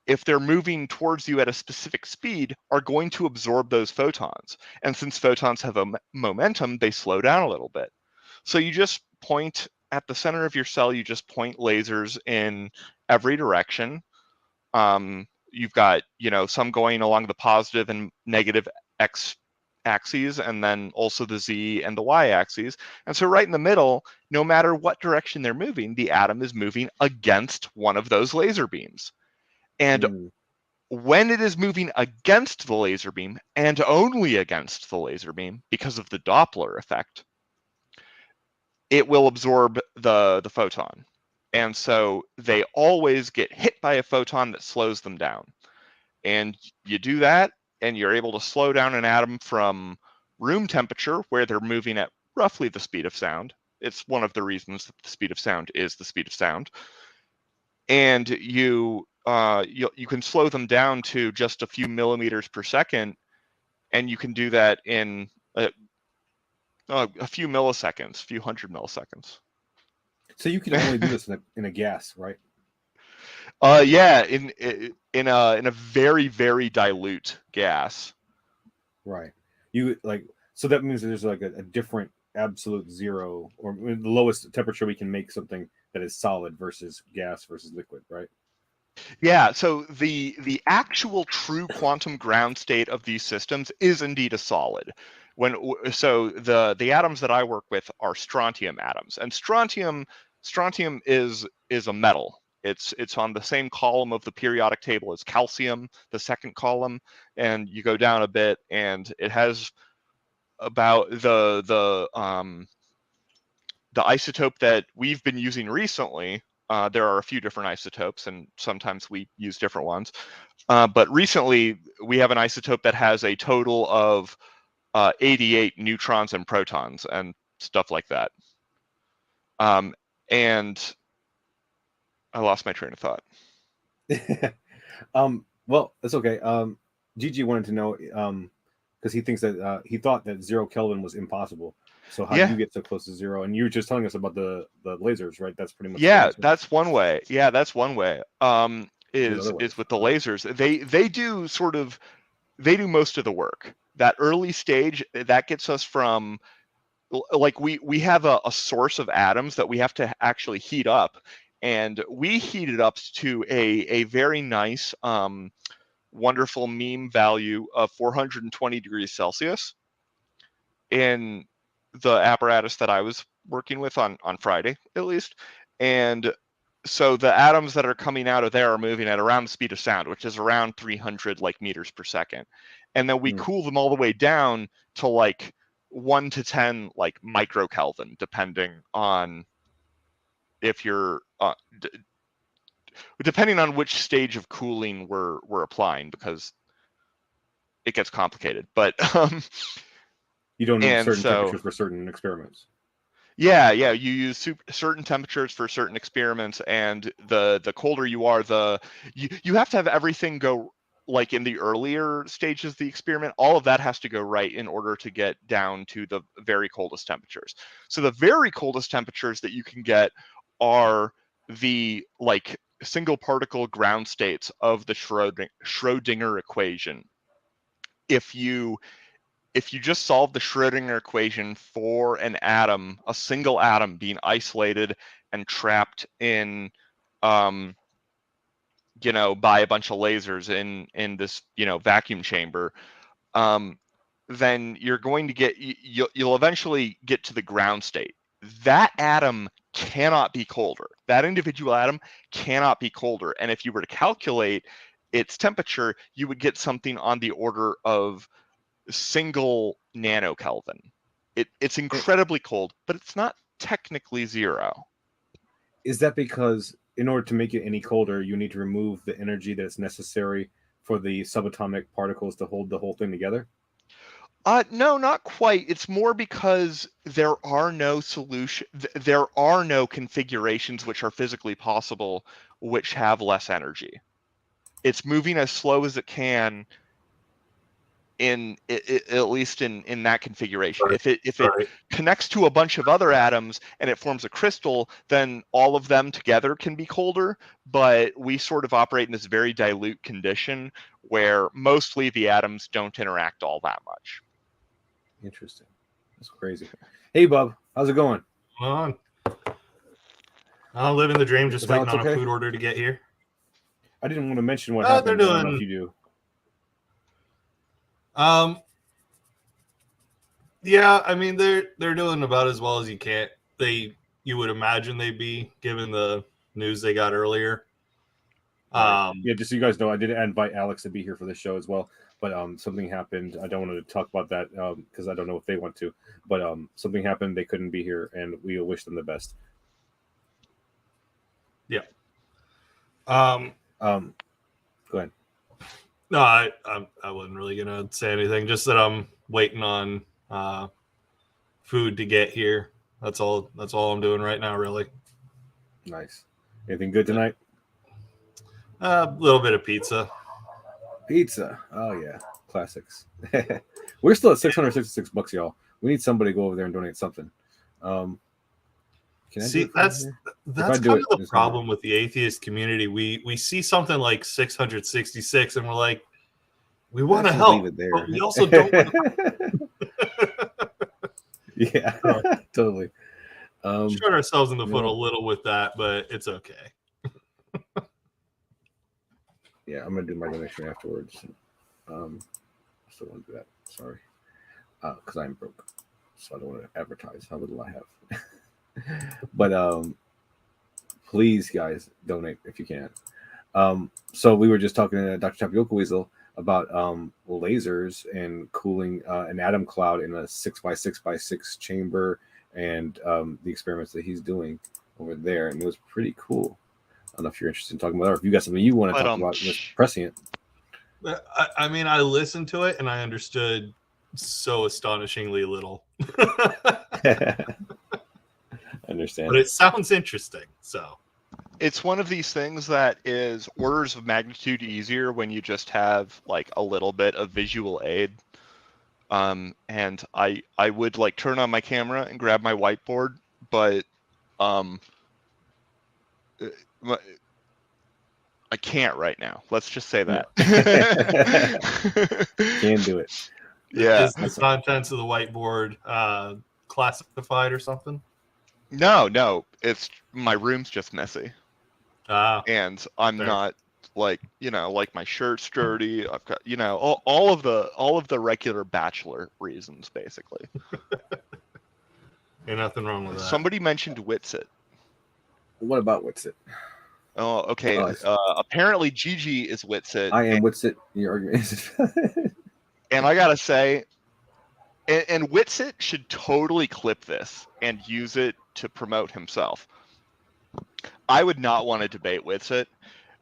if they're moving towards you at a specific speed, are going to absorb those photons. And since photons have a momentum, they slow down a little bit. So you just point at the center of your cell, you just point lasers in every direction. You've got, some going along the positive and negative X axes, and then also the Z and the Y axes. And so right in the middle, no matter what direction they're moving, the atom is moving against one of those laser beams. And when it is moving against the laser beam, and only against the laser beam, because of the Doppler effect, it will absorb the photon. And so they always get hit by a photon that slows them down. And you do that, and you're able to slow down an atom from room temperature, where they're moving at roughly the speed of sound. It's one of the reasons that the speed of sound is the speed of sound. And you can slow them down to just a few millimeters per second, and you can do that in a few milliseconds, a few hundred milliseconds. So you can only do this in a gas, right? Yeah, in a very, very dilute gas. Right. So that means there's like a different absolute zero, or the lowest temperature we can make something that is solid versus gas versus liquid, right? Yeah, so the actual true quantum ground state of these systems is indeed a solid. So the atoms that I work with are strontium atoms, and strontium is a metal. It's on the same column of the periodic table as calcium, the second column, and you go down a bit, and it has about the isotope that we've been using recently. There are a few different isotopes, and sometimes we use different ones. But recently, we have an isotope that has a total of 88 neutrons and protons and stuff like that. And I lost my train of thought. Well, that's okay. Gigi wanted to know because he thinks that he thought that 0 Kelvin was impossible. So how do you get so close to 0? And you were just telling us about the lasers, right? That's pretty much that's one way. Yeah, that's one way. Is with the lasers. They do sort of, they do most of the work. That early stage, that gets us from, like, we have a source of atoms that we have to actually heat up, and we heat it up to a very nice wonderful mean value of 420 degrees Celsius in the apparatus that I was working with on Friday, at least. And so the atoms that are coming out of there are moving at around the speed of sound, which is around 300 meters per second. And then we cool them all the way down to like 1 to 10 microkelvin, depending on if you're depending on which stage of cooling we're applying, because it gets complicated. But you don't need certain temperatures for certain experiments. Yeah, you use certain temperatures for certain experiments, and the colder you are, you have to have everything go, like in the earlier stages of the experiment, all of that has to go right in order to get down to the very coldest temperatures. So the very coldest temperatures that you can get are the single particle ground states of the Schrödinger equation. If you just solve the Schrödinger equation for an atom, a single atom being isolated and trapped in, by a bunch of lasers in this, vacuum chamber, then you're going to get, you'll eventually get to the ground state. That atom cannot be colder. That individual atom cannot be colder. And if you were to calculate its temperature, you would get something on the order of single nanokelvin. It's incredibly cold, but it's not technically 0. Is that because in order to make it any colder, you need to remove the energy that's necessary for the subatomic particles to hold the whole thing together? No, not quite. It's more because there are no configurations which are physically possible which have less energy. It's moving as slow as it can at least in that configuration. If it connects to a bunch of other atoms and it forms a crystal, then all of them together can be colder, but we sort of operate in this very dilute condition where mostly the atoms don't interact all that much. Interesting. That's crazy. Hey, Bub, how's it going? Come on. I'm living the dream, just waiting on a food order to get here. I didn't want to mention what happened. I don't know if you do. Yeah, I mean they're doing about as well as you would imagine they'd be, given the news they got earlier. Yeah, just so you guys know, I did invite Alex to be here for this show as well, but something happened. I don't want to talk about that because I don't know if they want to, but something happened. They couldn't be here, and we wish them the best. Yeah. Go ahead. No, I wasn't really gonna say anything. Just that I'm waiting on food to get here. That's all I'm doing right now, really. Nice. Anything good tonight? A little bit of pizza. Pizza. Oh yeah, classics. We're still at $666, y'all. We need somebody to go over there and donate something. See, that's kind of the problem with the atheist community. We see something like 666, and we're like, we want to help, but we also don't. Yeah, totally. Shot ourselves in the foot a little with that, but it's okay. Yeah, I'm gonna do my donation afterwards. Still want to do that. Sorry. because I'm broke, so I don't want to advertise how little I have. But please, guys, donate if you can. So we were just talking to Dr. Tapioca Weasel about lasers and cooling an atom cloud in a 6x6x6 chamber, and the experiments that he's doing over there, and it was pretty cool. I don't know if you're interested in talking about it, or if you got something you want to talk about with prescient. I mean, I listened to it and I understood so astonishingly little. I understand. But it sounds interesting. So it's one of these things that is orders of magnitude easier when you just have like a little bit of visual aid. And I would like turn on my camera and grab my whiteboard, but I can't right now. Let's just say that. Can't do it. Yeah. Is the contents of the whiteboard classified or something? No. It's my room's just messy. And I'm fair. not like, like my shirt's dirty. I've got, all of the regular bachelor reasons, basically. Ain't nothing wrong with that. Somebody mentioned Witsit. What about Witsit? Oh, okay. Apparently Gigi is Witsit. I am Witsit. Your argument is. And I gotta say, and Witsit should totally clip this and use it to promote himself. I would not want to debate Witsit.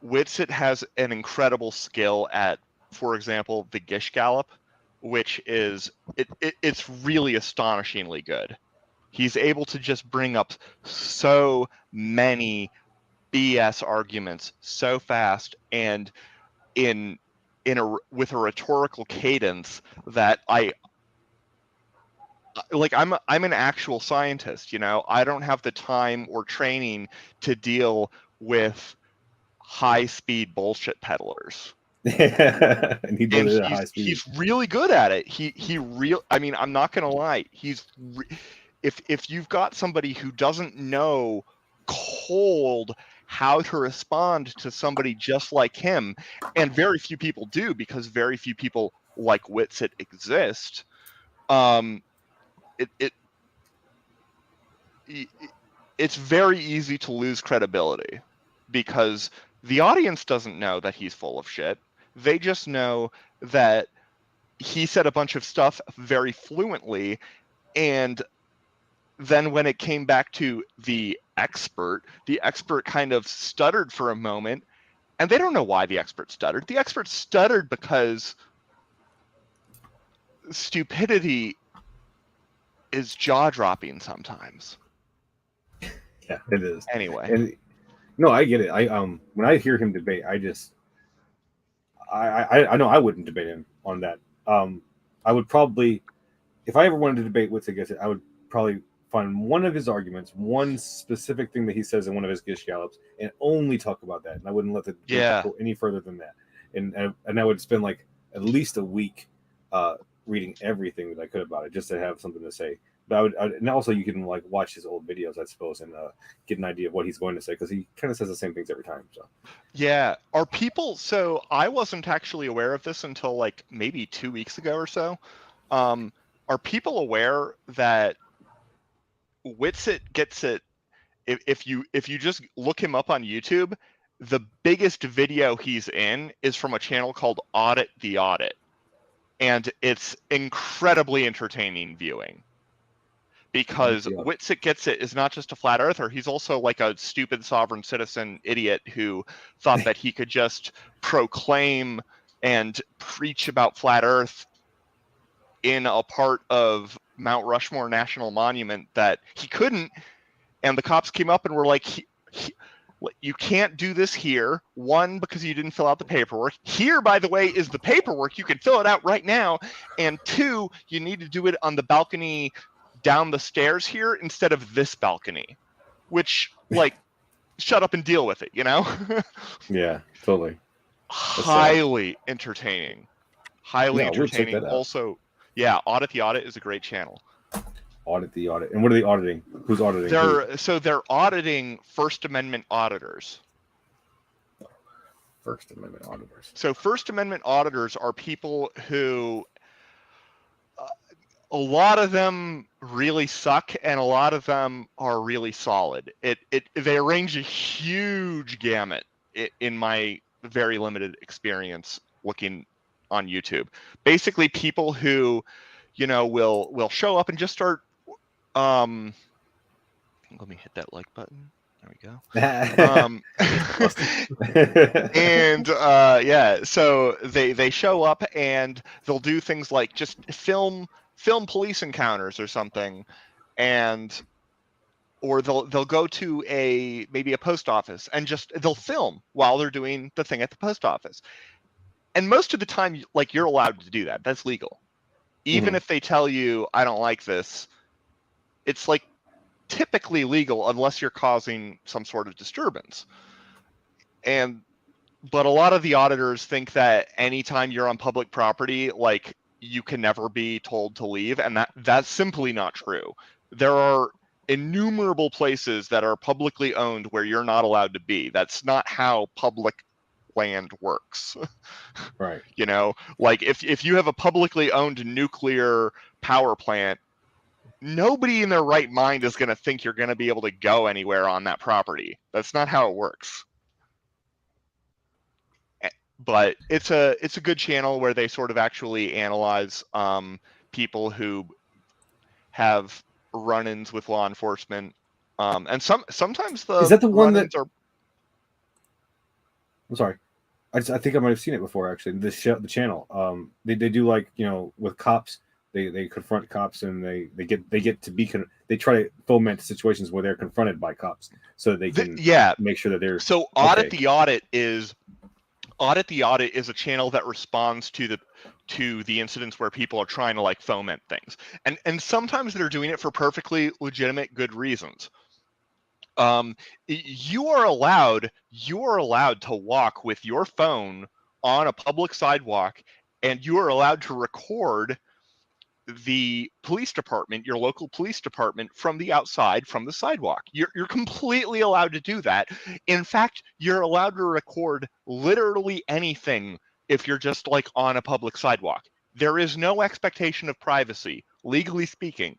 Witsit has an incredible skill at, for example, the Gish Gallop, which is it's really astonishingly good. He's able to just bring up so many BS arguments so fast and with a rhetorical cadence that I'm an actual scientist, I don't have the time or training to deal with high-speed bullshit peddlers. And he's really good at it. I mean, I'm not gonna lie. If you've got somebody who doesn't know cold how to respond to somebody just like him, and very few people do because very few people like Witsit exist. It's very easy to lose credibility because the audience doesn't know that he's full of shit. They just know that he said a bunch of stuff very fluently, and then when it came back to the expert kind of stuttered for a moment, and they don't know why the expert stuttered. The expert stuttered because stupidity is jaw-dropping sometimes. Yeah, it is. Anyway. And no, I get it. When I hear him debate, I know I wouldn't debate him on that. I would probably, if I ever wanted to debate Witsit against it, I would probably find one of his arguments, one specific thing that he says in one of his Gish Gallops, and only talk about that. And I wouldn't let it go any further than that. And I would spend like at least a week reading everything that I could about it just to have something to say. But and also you can like watch his old videos, I suppose, and get an idea of what he's going to say, because he kind of says the same things every time. So yeah, are people? So I wasn't actually aware of this until like maybe 2 weeks ago or so. Are people aware that Witsit gets it? If you just look him up on YouTube, the biggest video he's in is from a channel called Audit the Audit, and it's incredibly entertaining viewing. Because Witsit Gets It is not just a flat earther, he's also like a stupid sovereign citizen idiot who thought that he could just proclaim and preach about flat earth in a part of Mount Rushmore National Monument that he couldn't, and the cops came up and were like, you can't do this here. One, because you didn't fill out the paperwork. Here, by the way, is the paperwork. You can fill it out right now. And two, you need to do it on the balcony down the stairs here instead of this balcony, which like shut up and deal with it, Yeah, totally. Highly entertaining. Entertaining. Also, yeah, Audit the Audit is a great channel. Audit the Audit. And what are they auditing? Who's auditing? They're auditing First Amendment auditors. First Amendment auditors. So First Amendment auditors are people who a lot of them really suck, and a lot of them are really solid. They range a huge gamut in my very limited experience looking on YouTube. Basically, people who, you know, will show up and just start. Let me hit that like button. There we go. And yeah, so they show up and they'll do things like just film police encounters or something, or they'll go to maybe a post office and they'll film while they're doing the thing at the post office. And most of the time, like, you're allowed to do that. That's legal. Even if they tell you, I don't like this, it's like typically legal unless you're causing some sort of disturbance. But a lot of the auditors think that anytime you're on public property, like, you can never be told to leave, and that's simply not true. There are innumerable places that are publicly owned where you're not allowed to be. That's not how public land works. Right. You know, like if you have a publicly owned nuclear power plant, nobody in their right mind is going to think you're going to be able to go anywhere on that property. That's not how it works. But it's a good channel where they sort of actually analyze people who have run-ins with law enforcement, and sometimes is that the one that are... I'm sorry, I think I might have seen it before, actually. The channel, they do, like, you know, with cops, they confront cops, and they get to be they try to foment situations where they're confronted by cops, so they can make sure that they're so Audit the Audit is a channel that responds to the incidents where people are trying to, like, foment things, and sometimes they're doing it for perfectly legitimate good reasons. You are allowed to walk with your phone on a public sidewalk, and you are allowed to record the police department, your local police department, from the outside, from the sidewalk. You're completely allowed to do that. In fact, you're allowed to record literally anything if you're just, like, on a public sidewalk. There is no expectation of privacy, legally speaking.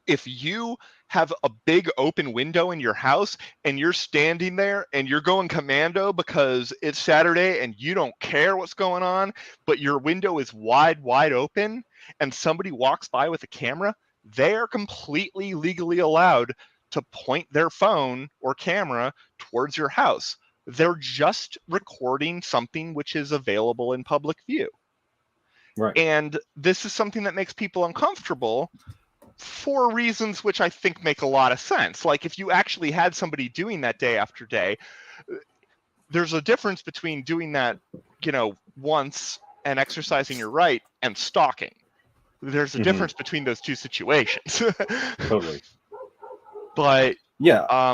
If you have a big open window in your house and you're standing there and you're going commando because it's Saturday and you don't care what's going on, but your window is wide open, and somebody walks by with a camera, they are completely legally allowed to point their phone or camera towards your house. They're just recording something which is available in public view. Right. And this is something that makes people uncomfortable for reasons which I think make a lot of sense. Like, if you actually had somebody doing that day after day, there's a difference between doing that, you know, once and exercising your right, and stalking. There's a difference between those two situations. Totally. But yeah,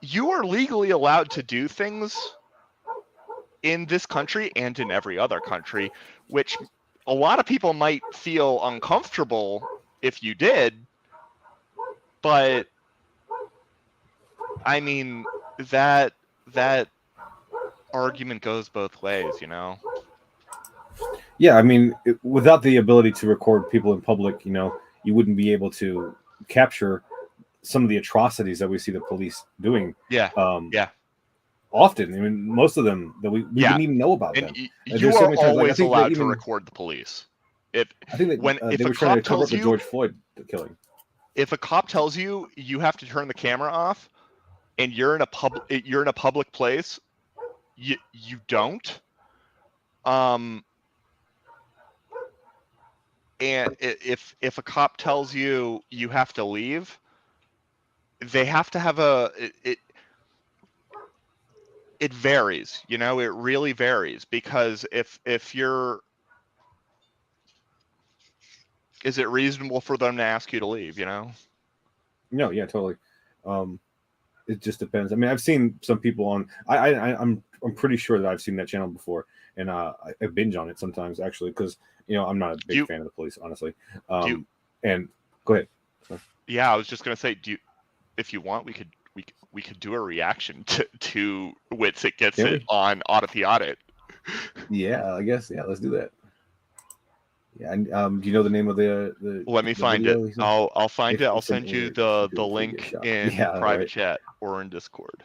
you are legally allowed to do things in this country and in every other country, which a lot of people might feel uncomfortable if you did, but I mean, that argument goes both ways, you know? Yeah, I mean, without the ability to record people in public, you know, you wouldn't be able to capture some of the atrocities that we see the police doing. Yeah. Often, I mean, most of them that we didn't even know about and them. You are always allowed to record the police. I think that if they were trying to cover up the George Floyd killing. If a cop tells you you have to turn the camera off, and you're in a public place, you don't. And if a cop tells you you have to leave, they have to have it varies, you know, it really varies, because if you're, is it reasonable for them to ask you to leave, you know? No, yeah, totally. It just depends. I mean, I've seen some people on, I'm pretty sure that I've seen that channel before, and I binge on it sometimes, actually, because, you know, I'm not a big fan of the police, honestly. And go ahead. Yeah, I was just gonna say, if you want, we could do a reaction to Witsit Gets It on Audit the Audit. Yeah, I guess. Yeah, let's do that. Yeah, and do you know the name of the Let me the find video? it. I'll find it. I'll It's an send you alert. the People could get link shot. in Yeah, private right. chat or in Discord.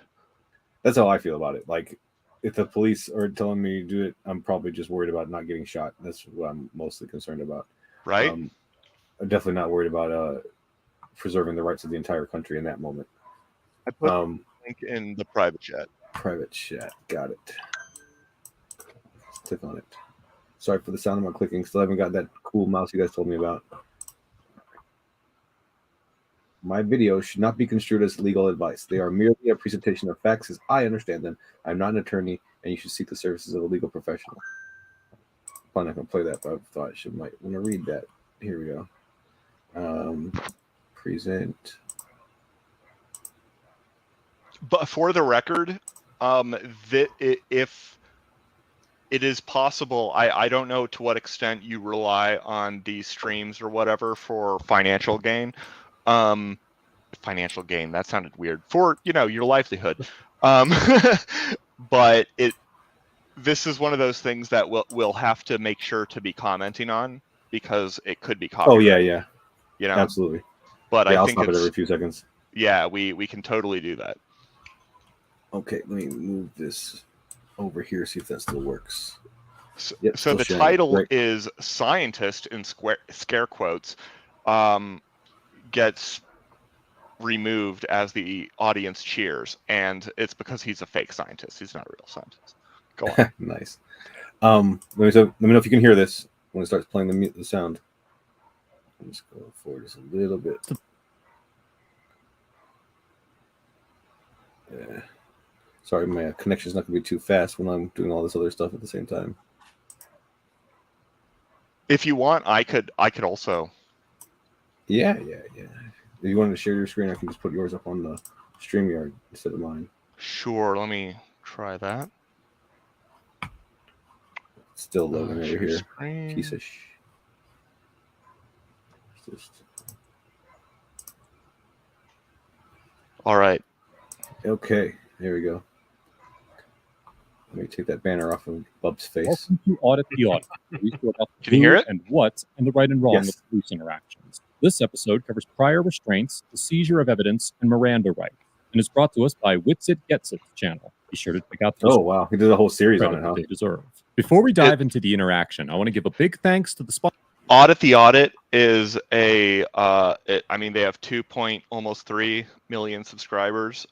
That's how I feel about it. Like, if the police are telling me to do it, I'm probably just worried about not getting shot. That's what I'm mostly concerned about. Right? I'm definitely not worried about preserving the rights of the entire country in that moment. I put the link in the private chat. Private chat. Got it. Click on it. Sorry for the sound of my clicking. Still haven't got that cool mouse you guys told me about. My videos should not be construed as legal advice. They are merely a presentation of facts as I understand them. I'm not an attorney, and you should seek the services of a legal professional. I'm probably not going to play that, but I thought I might want to read that. Here we go. Present. But for the record, if it is possible, I don't know to what extent you rely on these streams or whatever for financial gain. Financial gain, that sounded weird. For, your livelihood. But this is one of those things that we'll have to make sure to be commenting on because it could be copyrighted. Oh yeah. Absolutely. But yeah, I I'll think stop it every few seconds. Yeah, we can totally do that. Okay, let me move this over here, see if that still works. So the title is "Scientist" in scare quotes gets removed as the audience cheers, and it's because he's a fake scientist. He's not a real scientist. Go on. Nice. Let me know if you can hear this when it starts playing the sound. Let's go forward just a little bit. Yeah. Sorry, my connection's not going to be too fast when I'm doing all this other stuff at the same time. If you want, I could also. Yeah. If you wanted to share your screen, I can just put yours up on the StreamYard instead of mine. Sure, let me try that. Still loading over here. Screen. Piece of All right. Okay, there we go. Let me take that banner off of Bub's face. Welcome to Audit the Audit. Can you hear it? And what and the right and wrong Yes. of police interactions. This episode covers prior restraints, the seizure of evidence, and Miranda rights, and is brought to us by Witsit Gets It channel. Be sure to check out the Oh wow, he did a whole series on it, huh? they deserve. Before we dive into the interaction, I want to give a big thanks to the sponsor. Audit the Audit is they have 2.3 million subscribers.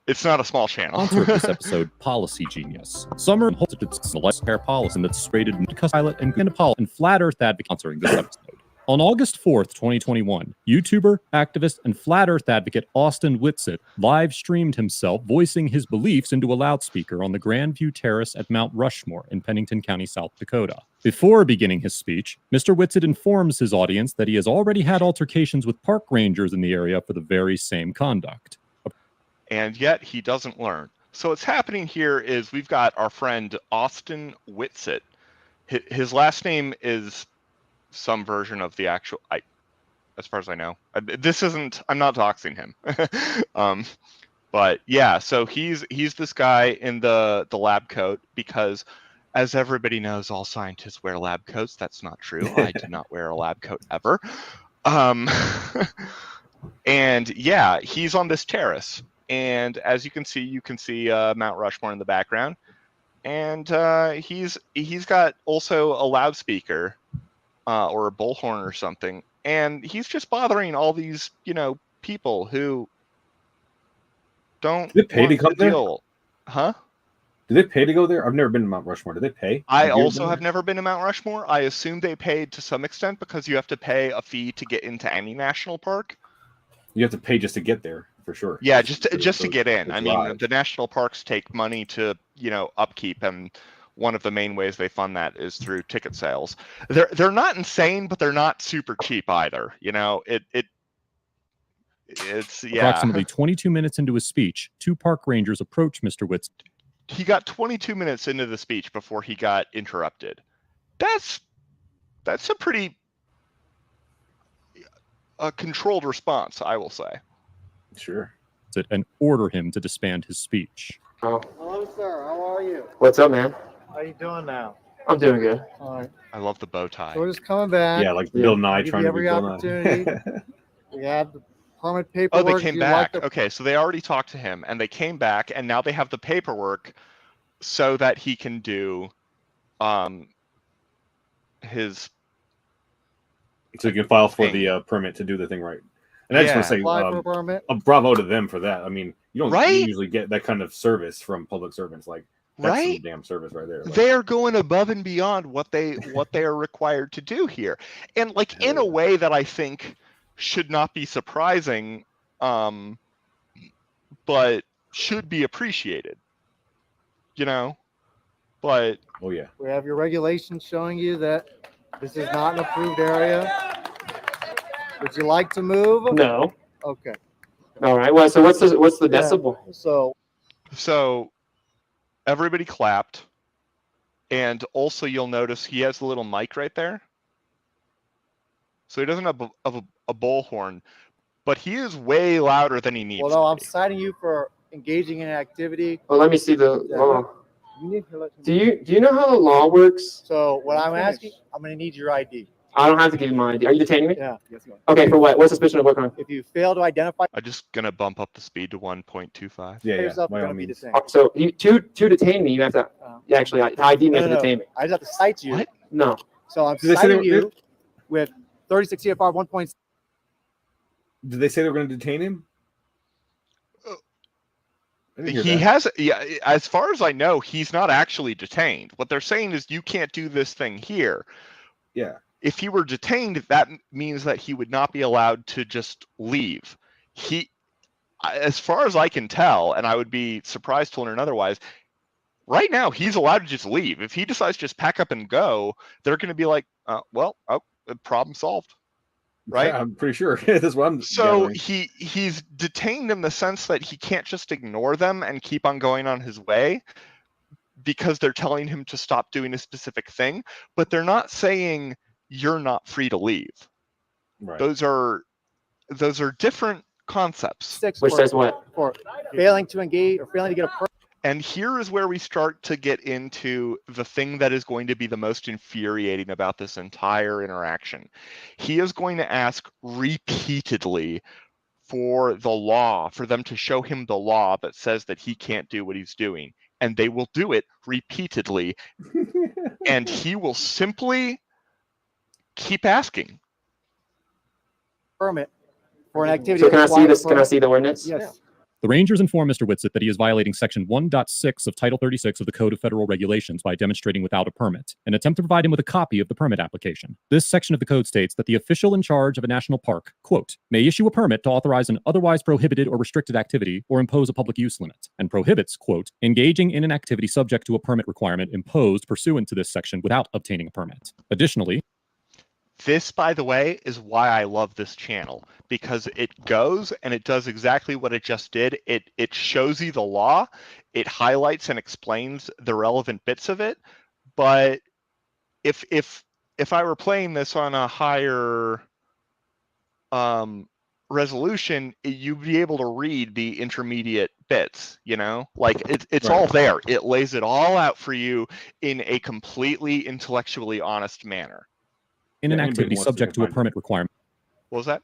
It's not a small channel. Sponsor of this episode, Policy Genius. Summer and Holter select care policy that's rated in pilot and Nepal and Flat Earth advocate sponsoring this episode. On August 4th, 2021, YouTuber, activist, and Flat Earth advocate Austin Witsit live streamed himself voicing his beliefs into a loudspeaker on the Grandview Terrace at Mount Rushmore in Pennington County, South Dakota. Before beginning his speech, Mr. Witsit informs his audience that he has already had altercations with park rangers in the area for the very same conduct. And yet he doesn't learn. So what's happening here is we've got our friend Austin Witsit. His last name is some version of the actual, as far as I know. I'm not doxing him. But yeah, so he's this guy in the lab coat because, as everybody knows, all scientists wear lab coats. That's not true. I did not wear a lab coat ever. And yeah, he's on this terrace. And as you can see Mount Rushmore in the background. And he's got also a loudspeaker or a bullhorn or something. And he's just bothering all these, people who don't Did they pay to come there? Huh? Do they pay to go there? I've never been to Mount Rushmore. Do they pay? I also have never been to Mount Rushmore. I assume they paid to some extent because you have to pay a fee to get into any national park. You have to pay just to get there, for sure. Yeah, just to get in. I mean, drive. the national parks take money to, upkeep, and one of the main ways they fund that is through ticket sales. They're not insane, but they're not super cheap either. It's Approximately 22 minutes into his speech, two park rangers approach Mr. Witsit. He got 22 minutes into the speech before he got interrupted. That's a pretty controlled response, I will say. Sure. And order him to disband his speech. Oh. Hello, sir. How are you? What's up, man? How you doing now? I'm doing good. All right. I love the bow tie. So we're just coming back. Yeah, like Yeah. Bill Nye Give trying you to be every Bill opportunity. Nye. We have the permit Oh, paperwork. they came You back. like the- Okay, so they already talked to him, and they came back, and now they have the paperwork so that he can do his So you can file for thing. the permit to do the thing right. And I just want to say, Apply for a permit. bravo to them for that. I mean, you don't Right? usually get that kind of service from public servants. Like that's some right. damn service right there. Like, They are going above and beyond what they are required to do here, and like Hell in a yeah. way that I think should not be surprising, but should be appreciated. You know, but oh yeah. We have your regulations showing you that this is not an approved area. Would you like to move? No. Okay. All right. Well, so what's the Yeah. decibel? So everybody clapped, and also you'll notice he has a little mic right there. So he doesn't have a bullhorn, but he is way louder than he needs. well, no, to I'm be. citing you for engaging in an activity. Well, let me see the Yeah. law. You need to let Do you know how the law works? So what I'm asking, I'm going to need your ID. I don't have to give you my ID. Are you detaining me? Yeah. Yes, you are. Okay. For what? What suspicion of what crime? If you fail to identify I'm just gonna bump up the speed to 1.25. Yeah, yeah. yourself, By you're all going to be means. detained. So you to detain me, you have to actually ID me No, to no, no. detain me. I just have to cite you. What? No. So I'm Did they say citing they- you with 36 CFR 1. Did they say they were going to detain him? I didn't hear He that. has, yeah, as far as I know, he's not actually detained. What they're saying is you can't do this thing here. Yeah. If he were detained, that means that he would not be allowed to just leave. As far as I can tell, and I would be surprised to learn otherwise, right now he's allowed to just leave. If he decides to just pack up and go, they're going to be like, problem solved. Right? Yeah, I'm pretty sure. That's what I'm So gathering. he's detained in the sense that he can't just ignore them and keep on going on his way because they're telling him to stop doing a specific thing, but they're not saying you're not free to leave. Right. Those are different concepts. 6 Which says what? For failing to engage or failing to get a permit. And here is where we start to get into the thing that is going to be the most infuriating about this entire interaction. He is going to ask repeatedly for the law, for them to show him the law that says that he can't do what he's doing. And they will do it repeatedly. And he will simply keep asking. Permit for an activity. So can I see requiring a this? Can I permit. see the ordinance? Yes. The Rangers inform Mr. Whitsitt that he is violating Section 1.6 of Title 36 of the Code of Federal Regulations by demonstrating without a permit, and attempt to provide him with a copy of the permit application. This section of the code states that the official in charge of a national park, quote, may issue a permit to authorize an otherwise prohibited or restricted activity or impose a public use limit, and prohibits, quote, engaging in an activity subject to a permit requirement imposed pursuant to this section without obtaining a permit. Additionally, This, by the way, is why I love this channel, because it goes and it does exactly what it just did. It shows you the law, it highlights and explains the relevant bits of it. But if I were playing this on a higher resolution, you'd be able to read the intermediate bits, you know? Like it's Right. all there. It lays it all out for you in a completely intellectually honest manner. in an Yeah, anybody activity who wants to subject can to a find it. permit requirement. What was that?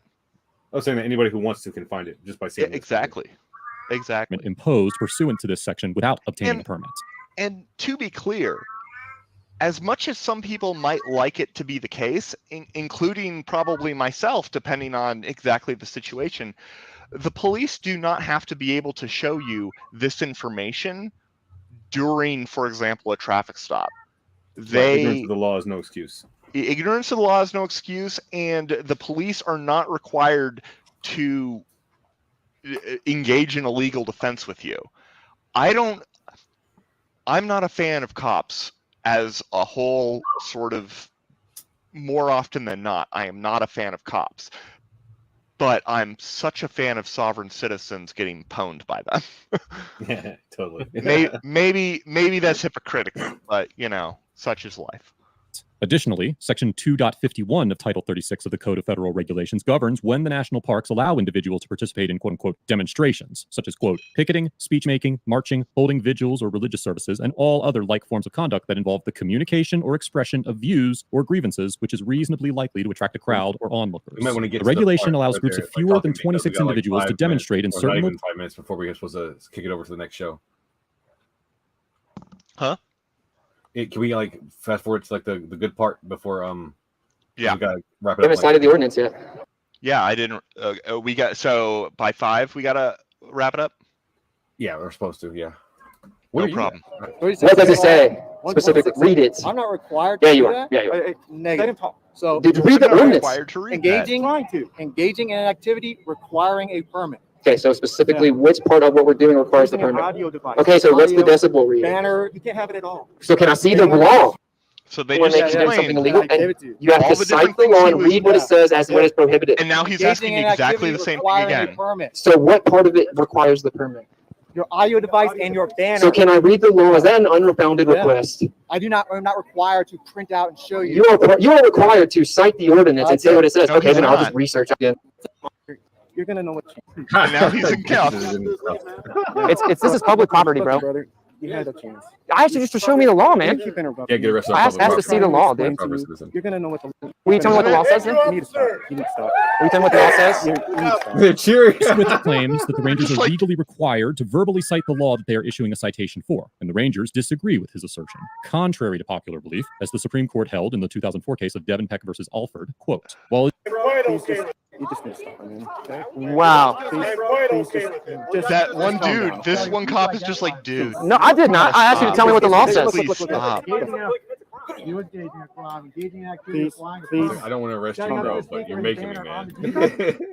I was saying that anybody who wants to can find it just by Yeah, seeing this. exactly. Exactly. Imposed pursuant to this section without obtaining And- a permit. And to be clear, as much as some people might like it to be the case, including probably myself, depending on exactly the situation, the police do not have to be able to show you this information during, for example, a traffic stop. Ignorance of the law is no excuse. Ignorance of the law is no excuse, and the police are not required to engage in a legal defense with you. I'm not a fan of cops as a whole, sort of. More often than not, I am not a fan of cops, but I'm such a fan of sovereign citizens getting pwned by them. Yeah, totally. maybe that's hypocritical, but you know, such is life. Additionally, Section 2.51 of Title 36 of the Code of Federal Regulations governs when the national parks allow individuals to participate in quote-unquote demonstrations, such as quote picketing, speech-making, marching, holding vigils or religious services, and all other like forms of conduct that involve the communication or expression of views or grievances which is reasonably likely to attract a crowd or onlookers. The regulation allows groups of fewer than 26 individuals to demonstrate in certain... Not even 5 minutes before we're supposed to kick it over to the next show. Huh? Can we like fast forward to like the good part before Yeah. we gotta wrap it We up. haven't cited the ordinance yet. Yeah, I didn't. We got so by 5 we gotta wrap it up. Yeah, we're supposed to. Yeah. No are you problem. at? What does it say? Specifically, read it. I'm not required. Yeah, to you do are. that. Yeah, you are. Negative. So Did you read the You're not ordinance? required to read that. engaging in an activity requiring a permit. Okay, so specifically, which part of what we're doing requires the permit? Okay, so what's the decibel reading? Banner, you can't have it at all. So can I see the law? So they When just they do something explained, illegal, I gave and it to you. you have all to the cite different the things law he and was- read what it says as when it's prohibited. and now he's Engaging asking in an exactly activity the same thing requiring a again. permit. So what part of it requires the permit? Your audio device and your banner. So can I read the law? Is that an unfounded Yeah. request? I'm not required to print out and show you. You are required to cite the ordinance and say what it says. No, Okay, he's then I'll just not. research again. You're gonna know what. And now he's in cuffs. It's this is public property, bro. Brother, you had a chance. I asked you just to show me the law, man. Keep interrupting. Yeah, get arrested. I asked to see the law, dude. You're gonna know what the. Will you tell me what the law says then? You need to stop. You need to stop. Will you tell me what the law says? You need to stop. They're cheering. Smith claims that the Rangers Just are like- legally required to verbally cite the law that they are issuing a citation for, and the Rangers disagree with his assertion. Contrary to popular belief, as the Supreme Court held in the 2004 case of Devin Peck versus Alford, quote, while You just need to stop. I mean, okay? Wow. That one dude, this one cop is just like, dude. No, I did not. I asked you to tell me what the law says. Please stop. You engaging in a crime, engaging in activity, applying a permit. I don't want to arrest you, bro, but you're making me, man.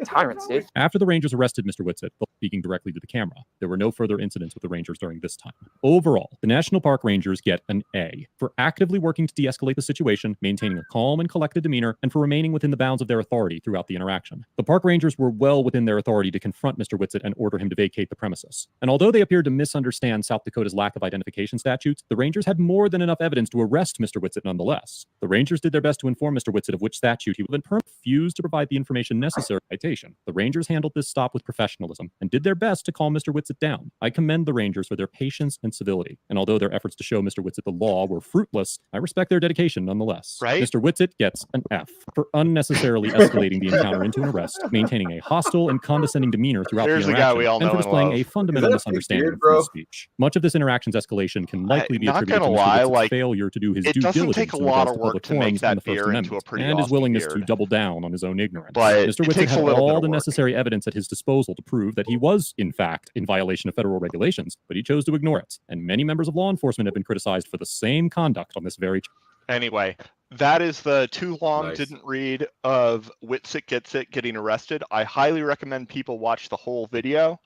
Tyrants, dude. after the Rangers arrested Mr. Whitsitt, speaking directly to the camera, there were no further incidents with the Rangers during this time. Overall, the National Park Rangers get an A for actively working to de-escalate the situation, maintaining a calm and collected demeanor, and for remaining within the bounds of their authority throughout the interaction. The Park Rangers were well within their authority to confront Mr. Whitsitt and order him to vacate the premises. And although they appeared to misunderstand South Dakota's lack of identification statutes, the Rangers had more than enough evidence to arrest Mr. Whitsitt nonetheless. The Rangers did their best to inform Mr. Whitsitt of which statute he would have refused to provide the information necessary for citation. The Rangers handled this stop with professionalism and did their best to calm Mr. Whitsitt down. I commend the Rangers for their patience and civility, and although their efforts to show Mr. Whitsitt the law were fruitless, I respect their dedication nonetheless. Right? Mr. Whitsitt gets an F for unnecessarily escalating the encounter into an arrest, maintaining a hostile and condescending demeanor throughout There's the the guy interaction, we all and know for and displaying love. a fundamental Is that misunderstanding weird, of free bro? speech. Much of this interaction's escalation can likely be not attributed to gonna Mr. lie, Whitsitt's like, failure to do his it due doesn't diligence take a in lot regards of to work public to make forums that and the First beer into Amendment, a pretty and his awesome willingness to beard. double down on his own ignorance. But Mr. it Whitsitt takes a had little bit all of the work. necessary evidence at his disposal to prove that he was, in fact, in violation of federal regulations, but he chose to ignore it. And many members of law enforcement have been criticized for the same conduct on this very. Anyway, that is the too long Nice. didn't read of Whitsitt Gets It getting arrested. I highly recommend people watch the whole video.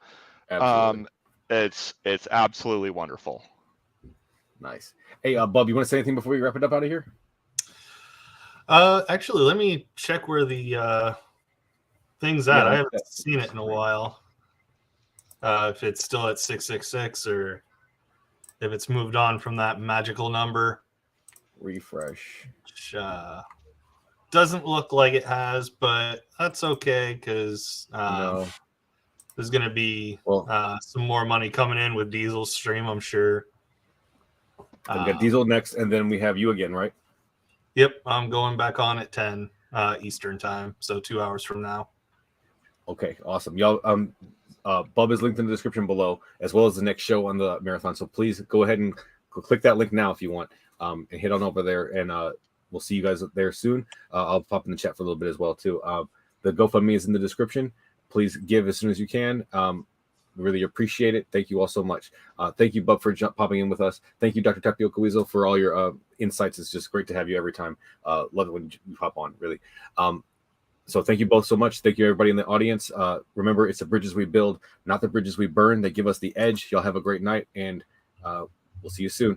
Absolutely. It's absolutely wonderful. Nice. Hey, Bub, you want to say anything before we wrap it up out of here? Actually, let me check where the thing's at. Yeah, I haven't seen it in a while. If it's still at 666 or if it's moved on from that magical number. Refresh. Which, doesn't look like it has, but that's okay because No. there's going to be Well, some more money coming in with Diesel's stream, I'm sure. we got Diesel next, and then we have you again, right? Yep, I'm going back on at 10 Eastern time, so 2 hours from now. Okay, awesome. Y'all, Bub is linked in the description below, as well as the next show on the marathon. So please go ahead and click that link now if you want, and hit on over there, and we'll see you guys there soon. I'll pop in the chat for a little bit as well too. The GoFundMe is in the description. Please give as soon as you can. Really appreciate it. Thank you all so much. Thank you, Bub, for popping in with us. Thank you, Dr. Tapioca Weasel, for all your insights. It's just great to have you every time. Love it when you hop on, really. So thank you both so much. Thank you, everybody in the audience. Remember, it's the bridges we build, not the bridges we burn, that give us the edge. Y'all have a great night, and we'll see you soon.